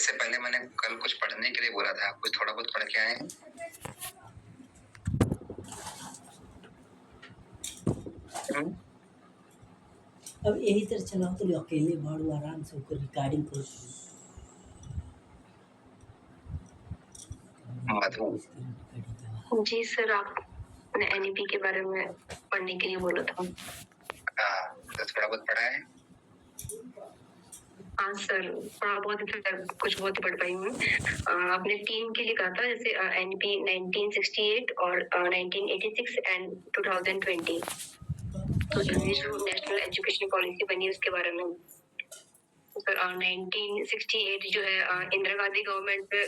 इससे पहले मैंने कल कुछ पढ़ने के लिए बोला था, कुछ थोड़ा बहुत पढ़ के आए हैं। अब यही तरह चलाओ तो अकेले भाड़ू आराम से ऊपर रिकॉर्डिंग करो। मधु जी सर, आपने एनईपी के बारे में पढ़ने के लिए बोला था। हाँ, तो थोड़ा बहुत पढ़ा है। हाँ सर, थोड़ा बहुत कुछ बहुत पढ़ पाई हूँ। आपने टीम के लिए कहा था, जैसे एनईपी 1968 और 1986 एंड 2020, तो जो नेशनल एजुकेशन पॉलिसी बनी उसके बारे में। सर 1968 जो है इंदिरा गांधी गवर्नमेंट पे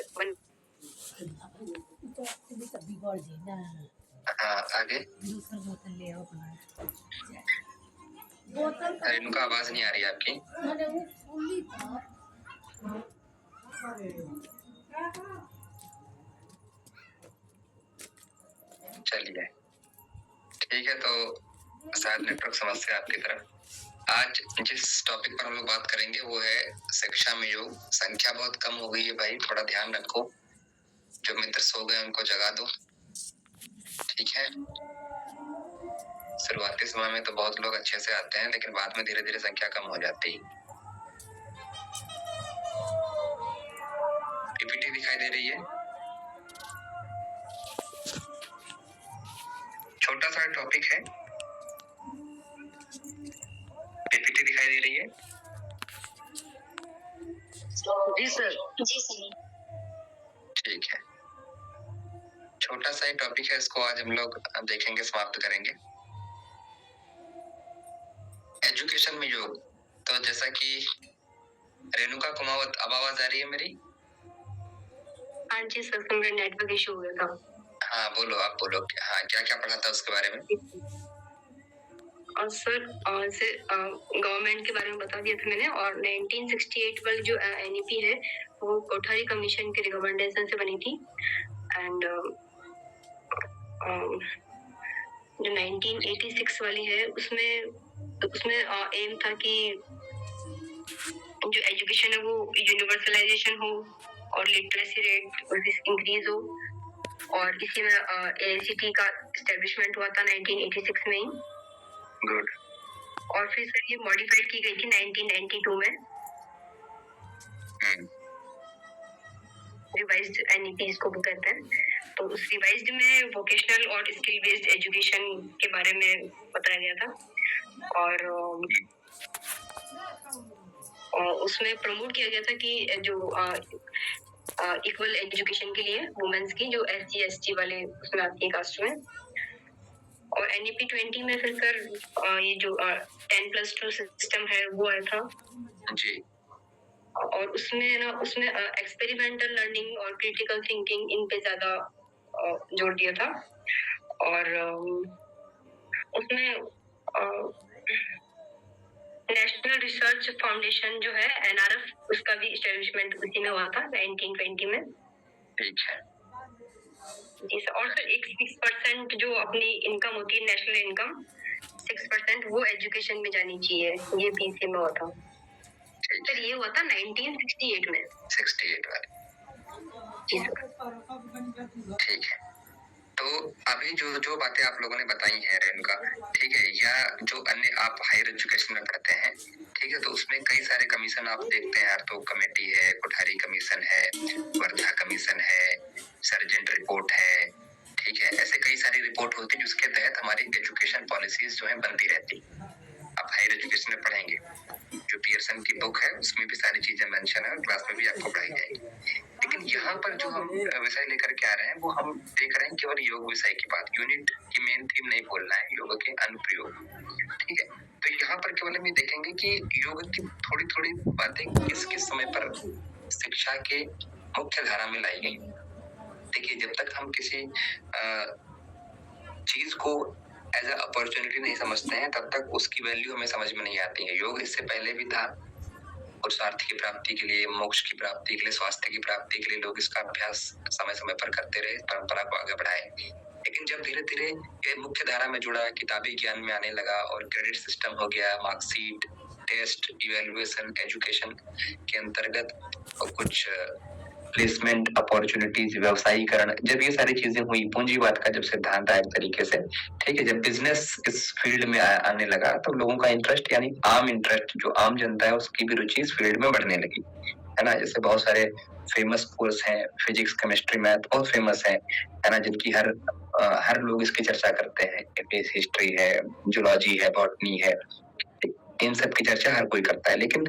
आगे इनका आवाज नहीं आ रही आपकी। चलिए ठीक है, तो शायद नेटवर्क समस्या आपकी तरफ। आज जिस टॉपिक पर हम लोग बात करेंगे वो है शिक्षा में योग। संख्या बहुत कम हो गई है भाई, थोड़ा ध्यान रखो। जो मित्र सो गए उनको जगा दो, ठीक है। शुरुआती समय में तो बहुत लोग अच्छे से आते हैं, लेकिन बाद में धीरे धीरे संख्या कम हो जाती है। पीपीटी दिखाई दे रही है? छोटा सा टॉपिक है। पीपीटी दिखाई दे रही है? जी सर। जी सर। ठीक है, छोटा सा एक टॉपिक है, इसको आज हम लोग देखेंगे, समाप्त करेंगे। एजुकेशन में योग। तो जैसा कि रेणुका कुमावत, अब आवाज आ रही है मेरी? हाँ जी सर, मेरा नेटवर्क इशू हो गया था। हाँ बोलो, आप बोलो। हाँ, क्या क्या पढ़ा था उसके बारे में? और सर गवर्नमेंट के बारे में बता दिया था मैंने। और 1968 वाली जो एनईपी है वो कोठारी कमीशन के रिकमेंडेशन से बनी थी। एंड जो 1986 वाली है उसमें एम था कि जो एजुकेशन है वो यूनिवर्सलाइजेशन हो और लिटरेसी रेट इंक्रीज हो। और इसी में एआईसीटी का एस्टेब्लिशमेंट हुआ था 1986 में ही। गुड। और फिर सर ये मॉडिफाइड की गई थी 1992 में। रिवाइज्ड एनईपी इसको कहते हैं। तो उस रिवाइज्ड में वोकेशनल और स्किल बेस्ड एजुकेशन के बारे में बताया गया था। और उसमें प्रमोट किया गया था कि जो इक्वल एजुकेशन के लिए वुमेन्स की, जो SC ST वाले उसमें आती है कास्ट में। और NEP 20 में फिर कर ये जो 10+2 सिस्टम है वो आया था जी। और उसमें एक्सपेरिमेंटल लर्निंग और क्रिटिकल थिंकिंग इन पे ज्यादा जोर दिया था। और उसमें नेशनल रिसर्च फाउंडेशन जो है NRF, उसका भी एस्टेब्लिशमेंट उसी में हुआ था 1920 में। ठीक है जी सर। और सर एक 6% जो अपनी इनकम होती है, नेशनल इनकम 6% वो एजुकेशन में जानी चाहिए, ये BC में हुआ था। सर ये हुआ था 1968 में। 68 वाले। जी सर। ठीक है, तो अभी जो बातें आप लोगों ने बताई हैं रेणुका, ठीक है, या जो अन्य आप हायर एजुकेशन में पढ़ते हैं, ठीक है, तो उसमें कई सारे कमीशन आप देखते हैं। तो कमेटी है, कोठारी कमीशन है, वर्धा कमीशन है, सर्जेंट रिपोर्ट है, ठीक है, ऐसे कई सारी रिपोर्ट होती है जिसके तहत हमारी एजुकेशन पॉलिसीज जो है बनती रहती। आप हायर एजुकेशन में पढ़ेंगे, जो पियर्सन की बुक है उसमें भी सारी चीजें मेंशन है और क्लास में भी आपको पढ़ाई जाएगी। लेकिन यहाँ पर जो हम विषय लेकर के आ रहे हैं वो हम देख रहे हैं केवल योग विषय की बात। यूनिट की मेन थीम नहीं बोलना है, योग के अनुप्रयोग, ठीक है। तो यहाँ पर केवल हम ये देखेंगे कि योग की थोड़ी थोड़ी बातें किस किस समय पर शिक्षा के मुख्य धारा में लाई गई। देखिए, जब तक हम किसी चीज को एज अ अपॉर्चुनिटी नहीं समझते हैं तब तक उसकी वैल्यू हमें समझ में नहीं आती है। योग इससे पहले भी था, पुरुषार्थ की प्राप्ति के लिए, मोक्ष की प्राप्ति के लिए, स्वास्थ्य की प्राप्ति के लिए लोग इसका अभ्यास समय समय पर करते रहे, परंपरा को आगे बढ़ाए। लेकिन जब धीरे धीरे ये मुख्य धारा में जुड़ा, किताबी ज्ञान में आने लगा और क्रेडिट सिस्टम हो गया, मार्कशीट, टेस्ट, इवैल्यूएशन, एजुकेशन के अंतर्गत कुछ प्लेसमेंट अपॉर्चुनिटीज, व्यवसायीकरण, जब ये सारी चीजें हुई, पूंजीवाद का जब सिद्धांत आया एक तरीके से, ठीक है, जब बिजनेस इस फील्ड में आने लगा, तो लोगों का इंटरेस्ट, यानी आम इंटरेस्ट, जो आम जनता है उसकी भी रुचि इस फील्ड में बढ़ने लगी, है ना। जैसे बहुत सारे फेमस कोर्स हैं, फिजिक्स, केमिस्ट्री, मैथ बहुत फेमस है ना, जिनकी हर लोग इसकी चर्चा करते हैं। हिस्ट्री है, जूलॉजी है, बॉटनी है, इन सब की चर्चा हर कोई करता है। लेकिन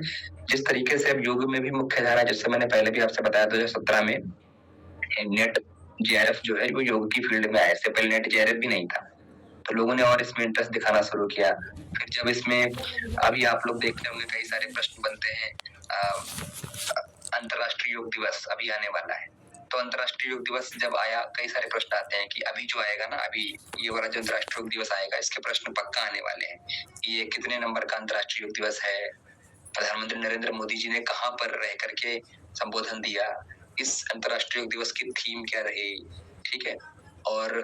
जिस तरीके से अब योग में भी मुख्य धारा, जैसे मैंने पहले भी आपसे बताया 2017 में नेट जेआरएफ जो है वो योग की फील्ड में आया, इससे पहले नेट जेआरएफ भी नहीं था, तो लोगों ने और इसमें इंटरेस्ट दिखाना शुरू किया। फिर जब इसमें अभी आप लोग देखते होंगे कई सारे प्रश्न बनते हैं, अंतर्राष्ट्रीय योग दिवस अभी आने वाला है, तो अंतर्राष्ट्रीय योग दिवस जब आया, कई सारे प्रश्न आते हैं कि अभी जो आएगा ना, अभी ये वाला जो अंतर्राष्ट्रीय योग दिवस आएगा, इसके प्रश्न पक्का आने वाले हैं। ये कितने नंबर का अंतर्राष्ट्रीय योग दिवस है, प्रधानमंत्री नरेंद्र मोदी जी ने कहाँ पर रह करके संबोधन दिया, इस अंतर्राष्ट्रीय योग दिवस की थीम क्या रही, ठीक है, और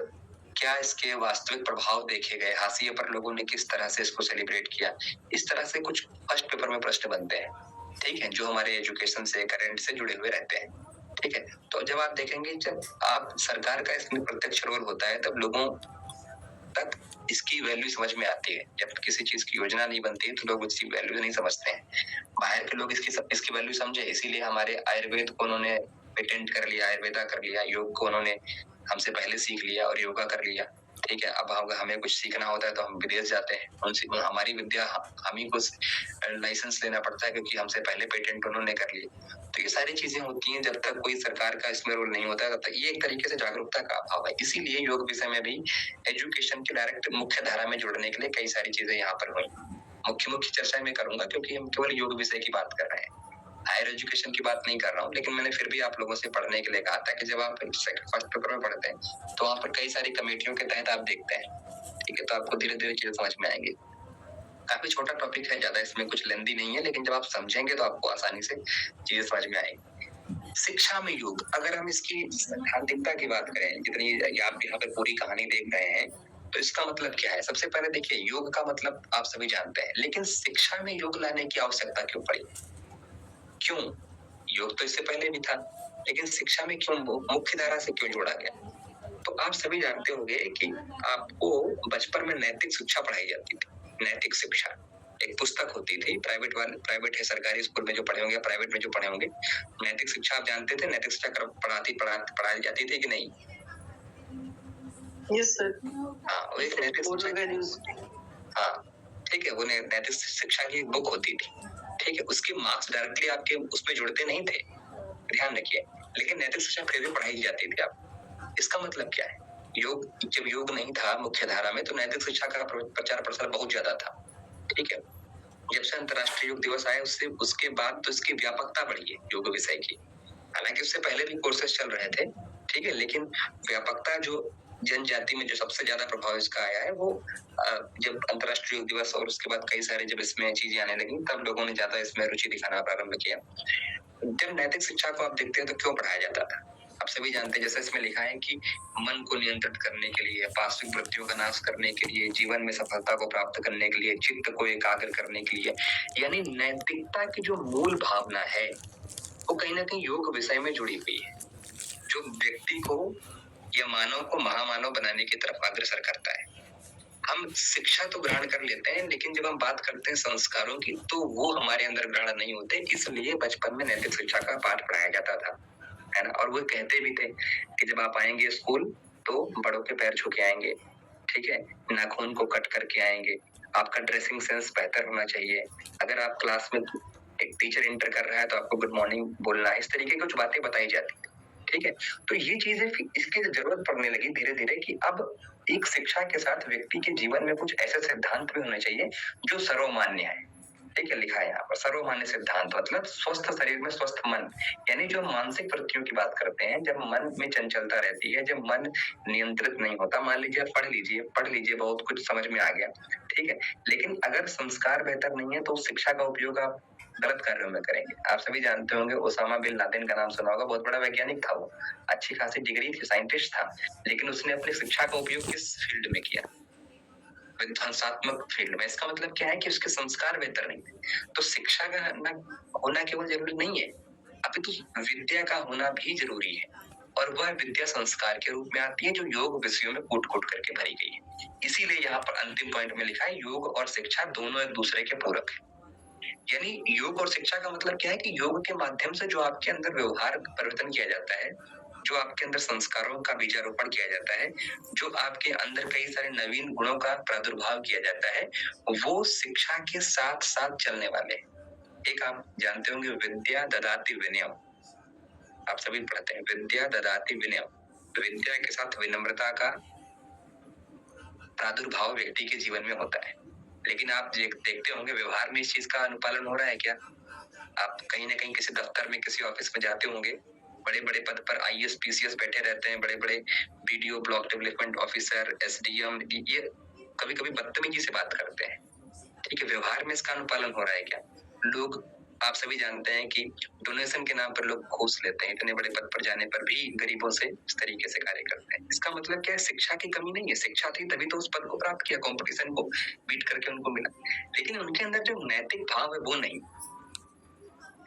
क्या इसके वास्तविक प्रभाव देखे गए, हाशिए पर लोगों ने किस तरह से इसको सेलिब्रेट किया, इस तरह से कुछ फर्स्ट पेपर में प्रश्न बनते हैं, ठीक है, जो हमारे एजुकेशन से, करंट से जुड़े हुए रहते हैं, ठीक है। तो जब आप देखेंगे, जब आप सरकार का इसमें प्रत्यक्ष रोल होता है, तब लोगों तक इसकी वैल्यू समझ में आती है। जब किसी चीज की योजना नहीं बनती है तो लोग उसकी वैल्यू नहीं समझते हैं। बाहर के लोग इसकी वैल्यू समझे, इसीलिए हमारे आयुर्वेद को उन्होंने पेटेंट कर लिया, आयुर्वेदा कर लिया, योग को उन्होंने हमसे पहले सीख लिया और योगा कर लिया, ठीक है। अब हमें कुछ सीखना होता है तो हम विदेश जाते हैं, उनसे हमारी विद्या हम ही को लाइसेंस लेना पड़ता है, क्योंकि हमसे पहले पेटेंट उन्होंने कर लिए। तो ये सारी चीजें होती हैं, जब तक कोई सरकार का इसमें रोल नहीं होता है तब तक ये एक तरीके से जागरूकता का अभाव है। इसीलिए योग विषय में भी एजुकेशन के डायरेक्ट मुख्य धारा में जोड़ने के लिए कई सारी चीजें यहाँ पर हुई। मुख्य चर्चा में करूंगा, क्योंकि हम केवल योग विषय की बात कर रहे हैं, हायर एजुकेशन की बात नहीं कर रहा हूँ। लेकिन मैंने फिर भी आप लोगों से पढ़ने के लिए कहा था कि जब आप फर्स्ट पेपर में पढ़ते हैं तो वहाँ पर कई सारी कमेटियों के तहत आप देखते हैं, ठीक है, तो आपको धीरे धीरे चीजें समझ में आएंगी। काफी छोटा टॉपिक है, ज्यादा इसमें कुछ लेंदी नहीं है, लेकिन जब आप समझेंगे तो आपको आसानी से चीजें समझ में आएगी। शिक्षा में योग, अगर हम इसकी सैद्धांतिकता की बात करें, जितनी आप यहाँ पर पूरी कहानी देख रहे हैं, तो इसका मतलब क्या है? सबसे पहले देखिए, योग का मतलब आप सभी जानते हैं, लेकिन शिक्षा में योग लाने की आवश्यकता क्यों पड़ी? क्यों? योग तो इससे पहले भी था, लेकिन शिक्षा में क्यों, मुख्य धारा से क्यों जोड़ा गया? तो आप सभी जानते होंगे कि आपको बचपन में नैतिक शिक्षा पढ़ाई जाती थी। नैतिक शिक्षा एक पुस्तक होती थी, प्राइवेट है, सरकारी स्कूल में जो पढ़े होंगे, प्राइवेट में जो पढ़े होंगे, नैतिक शिक्षा आप जानते थे, नैतिक शिक्षा पढ़ाई जाती थी कि नहीं? Yes sir. हाँ, वो एक नैतिक शिक्षा, हाँ, ठीक है, वो नैतिक शिक्षा की बुक होती थी, ठीक है, उसके मार्क्स डायरेक्टली आपके उसमें जुड़ते नहीं थे, ध्यान रखिए, लेकिन नैतिक शिक्षा फिर भी पढ़ाई जाती थी। आप, इसका मतलब क्या है? जब योग नहीं था मुख्य धारा में, तो नैतिक शिक्षा का प्रचार प्रसार बहुत ज्यादा था, ठीक है। जब से अंतर्राष्ट्रीय योग दिवस आया, उसके बाद तो इसकी व्यापकता बढ़ी है योग विषय की। हालांकि उससे पहले भी कोर्सेज चल रहे थे, ठीक है, लेकिन व्यापकता जो जनजाति में जो सबसे ज्यादा प्रभाव इसका आया है, वो जब अंतर्राष्ट्रीय योग दिवस और उसके बाद कई सारे जब इसमें चीजें आने लगी, तब लोगों ने ज्यादा इसमें रुचि दिखाना प्रारंभ किया। जब नैतिक शिक्षा को आप देखते हैं तो क्यों पढ़ाया जाता था? आप सभी जानते हैं, जैसे इसमें लिखा है कि मन को नियंत्रित करने के लिए, पार्श्विक वृत्तियों का नाश करने के लिए, जीवन में सफलता को प्राप्त करने के लिए, चित्त को एकाग्र करने के लिए, यानी नैतिकता की जो मूल भावना है वो कहीं ना कहीं योग विषय में जुड़ी हुई है, जो व्यक्ति को या मानव को महामानव बनाने की तरफ अग्रसर करता है। हम शिक्षा तो ग्रहण कर लेते हैं, लेकिन जब हम बात करते हैं संस्कारों की, तो वो हमारे अंदर ग्रहण नहीं होते, इसलिए बचपन में नैतिक शिक्षा का पाठ पढ़ाया जाता था, है ना। और वो कहते भी थे कि जब आप आएंगे स्कूल तो बड़ों के पैर छू के आएंगे, ठीक है, नाखून को कट करके आएंगे, आपका ड्रेसिंग सेंस बेहतर होना चाहिए, अगर आप क्लास में एक टीचर इंटर कर रहा है तो आपको गुड मॉर्निंग बोलना है, इस तरीके की कुछ बातें बताई जाती थी, ठीक है। तो ये चीजें इसकी जरूरत पड़ने लगी धीरे धीरे कि अब एक शिक्षा के साथ व्यक्ति के जीवन में कुछ ऐसे सिद्धांत भी होने चाहिए जो सर्वमान्य है, ठीक है। लिखा है यहाँ पर सर्वमान्य सिद्धांत, मतलब स्वस्थ शरीर में स्वस्थ मन, यानी जो मानसिक वृत्तियों की बात करते हैं, जब मन में चंचलता रहती है, जब मन नियंत्रित नहीं होता, मान लीजिए पढ़ लीजिए बहुत कुछ समझ में आ गया, ठीक है, लेकिन अगर संस्कार बेहतर नहीं है तो शिक्षा का उपयोग आप गलत कार्यों में करेंगे। आप सभी जानते होंगे, ओसामा बिन लादेन का नाम सुना होगा, बहुत बड़ा वैज्ञानिक था, वो अच्छी खासी डिग्री थी, साइंटिस्ट था, लेकिन उसने अपनी शिक्षा का उपयोग किस फील्ड में किया? विध्वंसात्मक फील्ड में। इसका मतलब क्या है कि उसके संस्कार बेहतर नहीं थे। तो शिक्षा का होना केवल जरूरी नहीं है, अपितु विद्या का होना भी जरूरी है, और वह विद्या संस्कार के रूप में आती है जो योग विषयों में कूट-कूट करके भरी गई है। इसीलिए यहाँ पर अंतिम पॉइंट में लिखा है, योग और शिक्षा दोनों एक दूसरे के पूरक है। यानी योग और शिक्षा का मतलब क्या है कि योग के माध्यम से जो आपके अंदर व्यवहार परिवर्तन किया जाता है, जो आपके अंदर संस्कारों का बीजारोपण किया जाता है, जो आपके अंदर कई सारे नवीन गुणों का प्रादुर्भाव किया जाता है, वो शिक्षा के साथ साथ चलने वाले हैं। एक आप जानते होंगे, विद्या ददाति विनयम, आप सभी पढ़ते हैं, विद्या ददाति विनयम। विद्या के साथ विनम्रता का प्रादुर्भाव व्यक्ति के जीवन में होता है। लेकिन आप देखते होंगे व्यवहार में इस चीज का अनुपालन हो रहा है क्या? आप कहीं ना कहीं किसी दफ्तर में, किसी ऑफिस में जाते होंगे, बड़े बड़े पद पर आईएएस पीसीएस बैठे रहते हैं, बड़े बड़े BDO, block development officer, SDM, ये कभी कभी बदतमीजी से बात करते हैं। ठीक है, व्यवहार में इसका अनुपालन हो रहा है क्या? लोग, आप सभी जानते हैं कि डोनेशन के नाम पर लोग घूस लेते हैं, इतने बड़े पद पर जाने पर भी गरीबों से इस तरीके से कार्य करते हैं। इसका मतलब क्या है? शिक्षा की कमी नहीं है, शिक्षा थी तभी तो उस पद को प्राप्त किया, कंपटीशन को बीट करके उनको मिला, लेकिन उनके अंदर जो नैतिक भाव है वो नहीं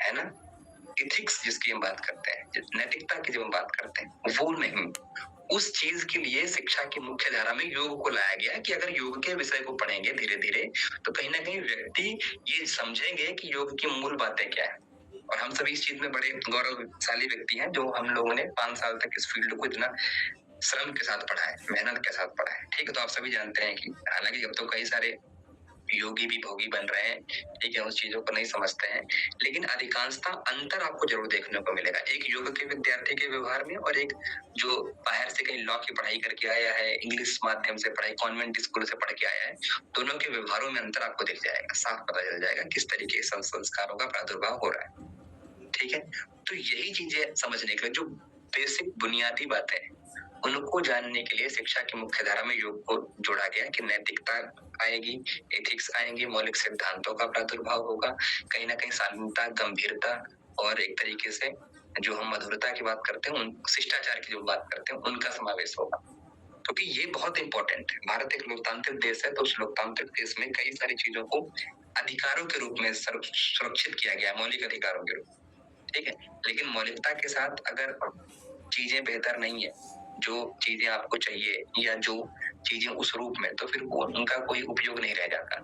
है ना। इथिक्स जिसकी हम बात करते हैं, नैतिकता की जब हम बात करते हैं, वो नहीं। उस चीज के लिए शिक्षा की मुख्य धारा में योग को लाया गया कि अगर योग के विषय को पढ़ेंगे धीरे धीरे तो कहीं ना कहीं व्यक्ति ये समझेंगे कि योग की मूल बातें क्या है। और हम सभी इस चीज में बड़े गौरवशाली व्यक्ति हैं जो हम लोगों ने 5 साल तक इस फील्ड को इतना श्रम के साथ पढ़ा है, मेहनत के साथ पढ़ा है। ठीक है, तो आप सभी जानते हैं कि हालांकि अब तो कई सारे योगी भी भोगी बन रहे हैं, ठीक है, उस चीजों को नहीं समझते हैं, लेकिन अधिकांशतः अंतर आपको जरूर देखने को मिलेगा एक योग के विद्यार्थी के व्यवहार में और एक जो बाहर से कहीं लॉ की पढ़ाई करके आया है, इंग्लिश माध्यम से पढ़ाई, कॉन्वेंट स्कूल से पढ़ के आया है, दोनों के व्यवहारों में अंतर आपको दिख जाएगा, साफ पता चल जाएगा किस तरीके के संस्कारों का प्रादुर्भाव हो रहा है। ठीक है, तो यही चीजें समझने के लिए जो बेसिक बुनियादी बातें हैं उनको जानने के लिए शिक्षा की मुख्य धारा में योग को जोड़ा गया कि नैतिकता आएगी, एथिक्स आएंगे, मौलिक सिद्धांतों का प्रादुर्भाव होगा, कहीं ना कहीं शालीनता, गंभीरता और एक तरीके से जो हम मधुरता की बात करते हैं, उन शिष्टाचार की जो बात करते हैं, उनका समावेश होगा। क्योंकि ये बहुत इंपॉर्टेंट है। भारत एक लोकतांत्रिक देश है, तो उस लोकतांत्रिक देश में कई सारी चीजों को अधिकारों के रूप में सुरक्षित किया गया है, मौलिक अधिकारों के रूप। ठीक है, लेकिन मौलिकता के साथ अगर चीजें बेहतर नहीं है, जो चीजें आपको चाहिए या जो चीजें उस रूप में, तो फिर वो उनका कोई उपयोग नहीं रह जाता।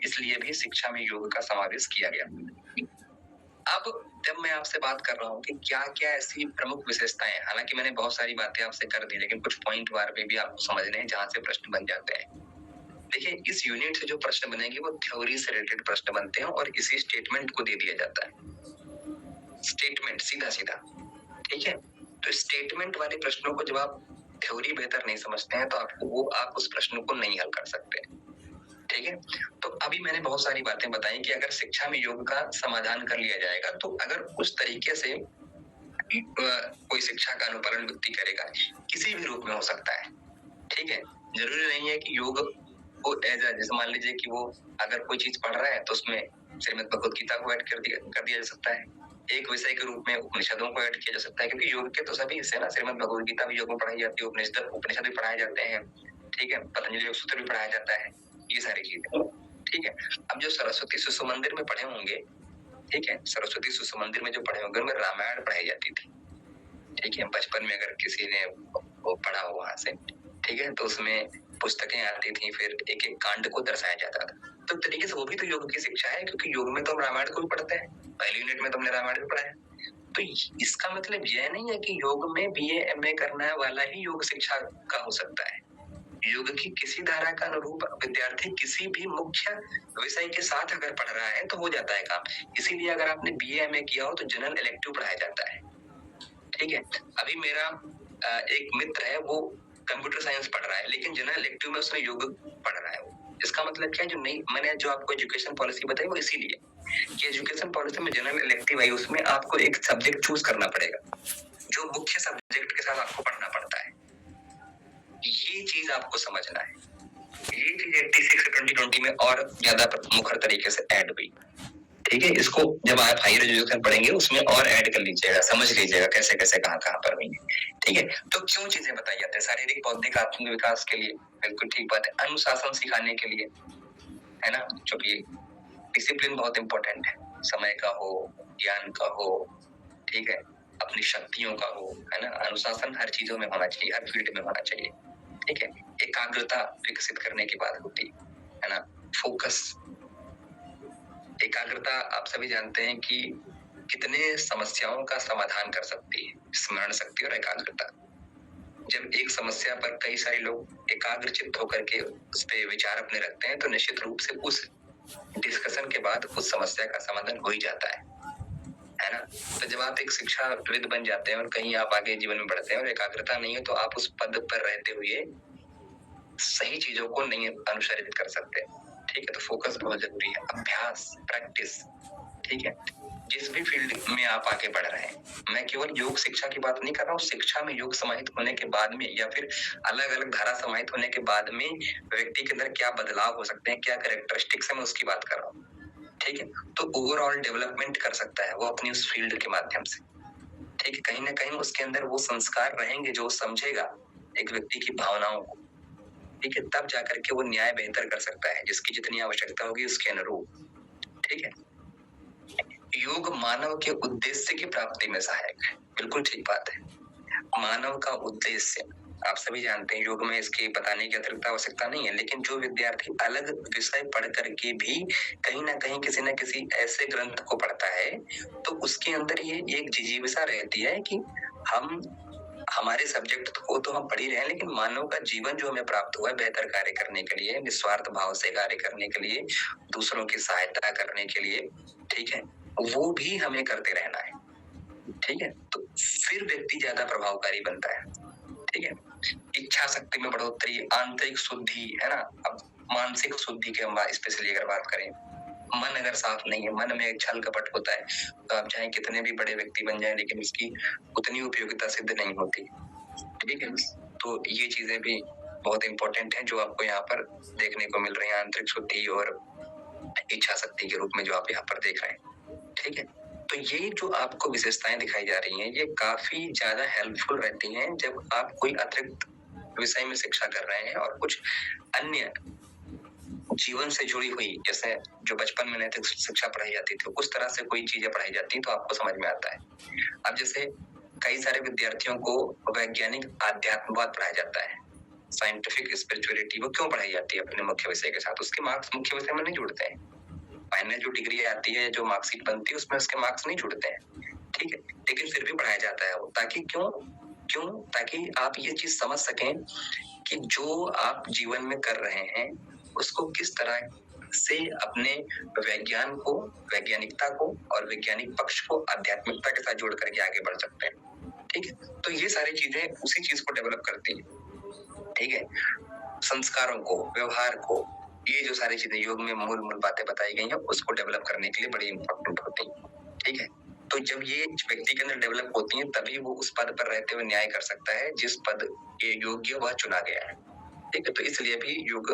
इसलिए भी शिक्षा में योग का समावेश किया गया। अब जब मैं आपसे बात कर रहा हूँ कि क्या क्या ऐसी प्रमुख विशेषताएं हैं, हालांकि मैंने बहुत सारी बातें आपसे कर दी, लेकिन कुछ पॉइंट वार पे भी आपको समझने हैं जहां से प्रश्न बन जाते हैं। देखिए, इस यूनिट से जो प्रश्न बनेंगे वो थ्योरी से रिलेटेड प्रश्न बनते हैं और इसी स्टेटमेंट को दे दिया जाता है। स्टेटमेंट सीधा सीधा, ठीक है, तो स्टेटमेंट वाले प्रश्नों को जब आप थ्योरी बेहतर नहीं समझते हैं तो आप उस प्रश्न को नहीं हल कर सकते। ठीक है, तो अभी मैंने बहुत सारी बातें बताई कि अगर शिक्षा में योग का समाधान कर लिया जाएगा तो अगर उस तरीके से कोई शिक्षा का अनुपालन व्यक्ति करेगा, किसी भी रूप में हो सकता है। ठीक है, जरूरी नहीं है कि योग को जैसे मान लीजिए कि वो अगर कोई चीज पढ़ रहा है तो उसमें श्रीमद् भगवद गीता को ऐड कर दिया जा सकता है, एक विषय के रूप में उपनिषदों को ऐड किया जा सकता है, क्योंकि योग के तो सभी हिस्से ना, श्रीमद् भगवद गीता भी योग में पढ़ाई जाती है, उपनिषद भी पढ़ाए जाते हैं, ठीक है, पतंजलि योग सूत्र भी पढ़ाया जाता है, ये सारी चीजें। ठीक है, अब जो सरस्वती शिशु मंदिर में पढ़े होंगे, ठीक है, सरस्वती शिशु मंदिर में जो पढ़े होंगे उनमें रामायण पढ़ाई जाती थी। ठीक है, बचपन में अगर किसी ने वो पढ़ा हो वहां से, ठीक है, तो उसमें पुस्तकें आती थी, फिर एक एक कांड को दर्शाया जाता था। तो तरीके से वो भी तो योग की शिक्षा है, क्योंकि योग में तो हम रामायण को भी पढ़ते हैं, पहली यूनिट में तो हमने रामायण भी पढ़ा है। तो इसका मतलब यह नहीं है कि योग में बीए एमए करने वाला ही योग शिक्षा का हो सकता है। योग की किसी धारा का अनुरूप विद्यार्थी किसी भी मुख्य विषय के साथ अगर पढ़ रहा है तो हो जाता है काम। इसीलिए अगर आपने बीए एमए किया हो तो जनरल इलेक्टिव पढ़ाया जाता है। ठीक है, अभी मेरा एक मित्र है, वो कंप्यूटर साइंस पढ़ रहा है, लेकिन जनरल इलेक्टिव में उसने योग पढ़ रहा है। इसका मतलब क्या है, जो नहीं, मैंने जो आपको एजुकेशन पॉलिसी बताई वो इसीलिए कि एजुकेशन पॉलिसी में जनरल इलेक्टिव आई, उसमें आपको एक सब्जेक्ट चूज करना पड़ेगा जो मुख्य सब्जेक्ट के साथ आपको पढ़ना पड़ता है। ये चीज आपको समझना है। ये चीज 86 2020 में और ज्यादा मुखर तरीके से ऐड हुई। ठीक है, इसको जब आप हायर एजुकेशन पढ़ेंगे उसमें और ऐड कर लीजिएगा, समझ लीजिएगा कैसे कैसे कहाँ पर हुई। ठीक है, तो क्यों चीजें बताई जाती है? शारीरिक, बौद्धिक, आत्मिक विकास के लिए, बिल्कुल ठीक बात है, अनुशासन सिखाने के लिए, है ना, क्योंकि डिसिप्लिन बहुत इंपॉर्टेंट है, समय का हो, ज्ञान का हो, ठीक है, अपनी शक्तियों का हो, है ना, अनुशासन हर चीजों में होना चाहिए, हर फील्ड में होना चाहिए, ठीक है। एकाग्रता विकसित करने की बात होती है ना, फोकस। एकाग्रता आप सभी जानते हैं कि कितने समस्याओं का समाधान कर सकती है, स्मरण शक्ति और एकाग्रता। जब एक समस्या पर कई सारे लोग एकाग्र चित्त होकर के उस पे विचार अपने रखते हैं तो निश्चित रूप से उस डिस्कशन के बाद उस समस्या का समाधान हो ही जाता है ना। तो जब आप एक शिक्षाविद बन जाते हैं और कहीं आप आगे जीवन में बढ़ते हैं और एकाग्रता नहीं है तो आप उस पद पर रहते हुए सही चीजों को नहीं अनुसरित कर सकते, ठीक है। तो फोकस बहुत जरूरी है, अभ्यास, प्रैक्टिस, ठीक है। जिस भी फील्ड में आप आगे बढ़ रहे हैं, मैं केवल योग शिक्षा की बात नहीं कर रहा हूँ, शिक्षा में योग समाहित होने के बाद में या फिर अलग अलग धारा समाहित होने के बाद में व्यक्ति के अंदर क्या बदलाव हो सकते हैं, क्या कैरेक्टरिस्टिक्स है, मैं उसकी बात कर रहा हूँ, ठीक है। तो ओवरऑल डेवलपमेंट कर सकता है वो अपनी उस फील्ड के माध्यम से, ठीक है। कहीं ना कहीं उसके अंदर वो संस्कार रहेंगे जो समझेगा एक व्यक्ति की भावनाओं को, ठीक है। तब जाकर के वो न्याय बेहतर कर सकता है, जिसकी जितनी आवश्यकता होगी उसके अनुरूप, ठीक है। योग मानव के उद्देश्य की प्राप्ति में सहायक है, बिल्कुल ठीक बात है। मानव का उद्देश्य आप सभी जानते हैं, योग में इसकी बताने की अतिरिक्त आवश्यकता नहीं है, लेकिन जो विद्यार्थी अलग विषय पढ़ करके भी कहीं ना कहीं किसी न किसी ऐसे ग्रंथ को पढ़ता है तो उसके अंदर ये एक जिज्ञासा रहती है कि हम हमारे सब्जेक्ट को तो हम पढ़ ही रहे हैं, लेकिन मानव का जीवन जो हमें प्राप्त हुआ है बेहतर कार्य करने के लिए, निस्वार्थ भाव से कार्य करने के लिए, दूसरों की सहायता करने के लिए, ठीक है, वो भी हमें करते रहना है, ठीक है। तो फिर व्यक्ति ज्यादा प्रभावकारी बनता है, ठीक है। इच्छा शक्ति में बढ़ोतरी, आंतरिक शुद्धि, है ना। अब मानसिक शुद्धि की हम स्पेशली अगर बात करें, मन अगर साफ नहीं है, मन में एक छल कपट होता है तो आप चाहे कितने भी बड़े व्यक्ति बन जाए लेकिन उसकी उतनी उपयोगिता सिद्ध नहीं होती, ठीक है। तो ये चीजें भी बहुत इंपॉर्टेंट हैं जो आपको यहाँ पर देखने को मिल रही है, आंतरिक शुद्धि और इच्छा शक्ति के रूप में जो आप यहाँ पर देख रहे हैं, ठीक है। तो ये जो आपको विशेषताएं दिखाई जा रही हैं ये काफी ज्यादा हेल्पफुल रहती हैं जब आप कोई अतिरिक्त विषय में शिक्षा कर रहे हैं और कुछ अन्य जीवन से जुड़ी हुई, जैसे जो बचपन में नैतिक शिक्षा पढ़ाई जाती थी उस तरह से कोई चीजें पढ़ाई जाती तो आपको समझ में आता है। अब जैसे कई सारे विद्यार्थियों को वैज्ञानिक आध्यात्मवाद पढ़ाया जाता है, साइंटिफिक स्पिरिचुअलिटी, वो क्यों पढ़ाई जाती है अपने मुख्य विषय के साथ? उसके मार्क्स मुख्य विषय में नहीं जुड़ते हैं, फाइनल जो डिग्री आती है, जो मार्कशीट बनती है उसमें उसके मार्क्स नहीं जुड़ते हैं, ठीक है। लेकिन फिर भी पढ़ाया जाता है वो, ताकि क्यों ताकि आप ये चीज समझ सकें कि जो आप जीवन में कर रहे हैं उसको किस तरह से अपने वैज्ञान को, वैज्ञानिकता को और वैज्ञानिक पक्ष को आध्यात्मिकता के साथ जोड़ करके आगे बढ़ सकते हैं, ठीक है। तो ये सारी चीजें उसी चीज को डेवलप करती हैं, ठीक है। संस्कारों को, व्यवहार को, ये जो सारी चीजें योग में मूल बातें बताई गई हैं उसको डेवलप करने के लिए बड़ी इंपॉर्टेंट होती है, ठीक है। तो जब ये व्यक्ति के अंदर डेवलप होती हैं तभी वो उस पद पर रहते हुए न्याय कर सकता है जिस पद के योग्य वह चुना गया है, ठीक है। तो इसलिए भी योग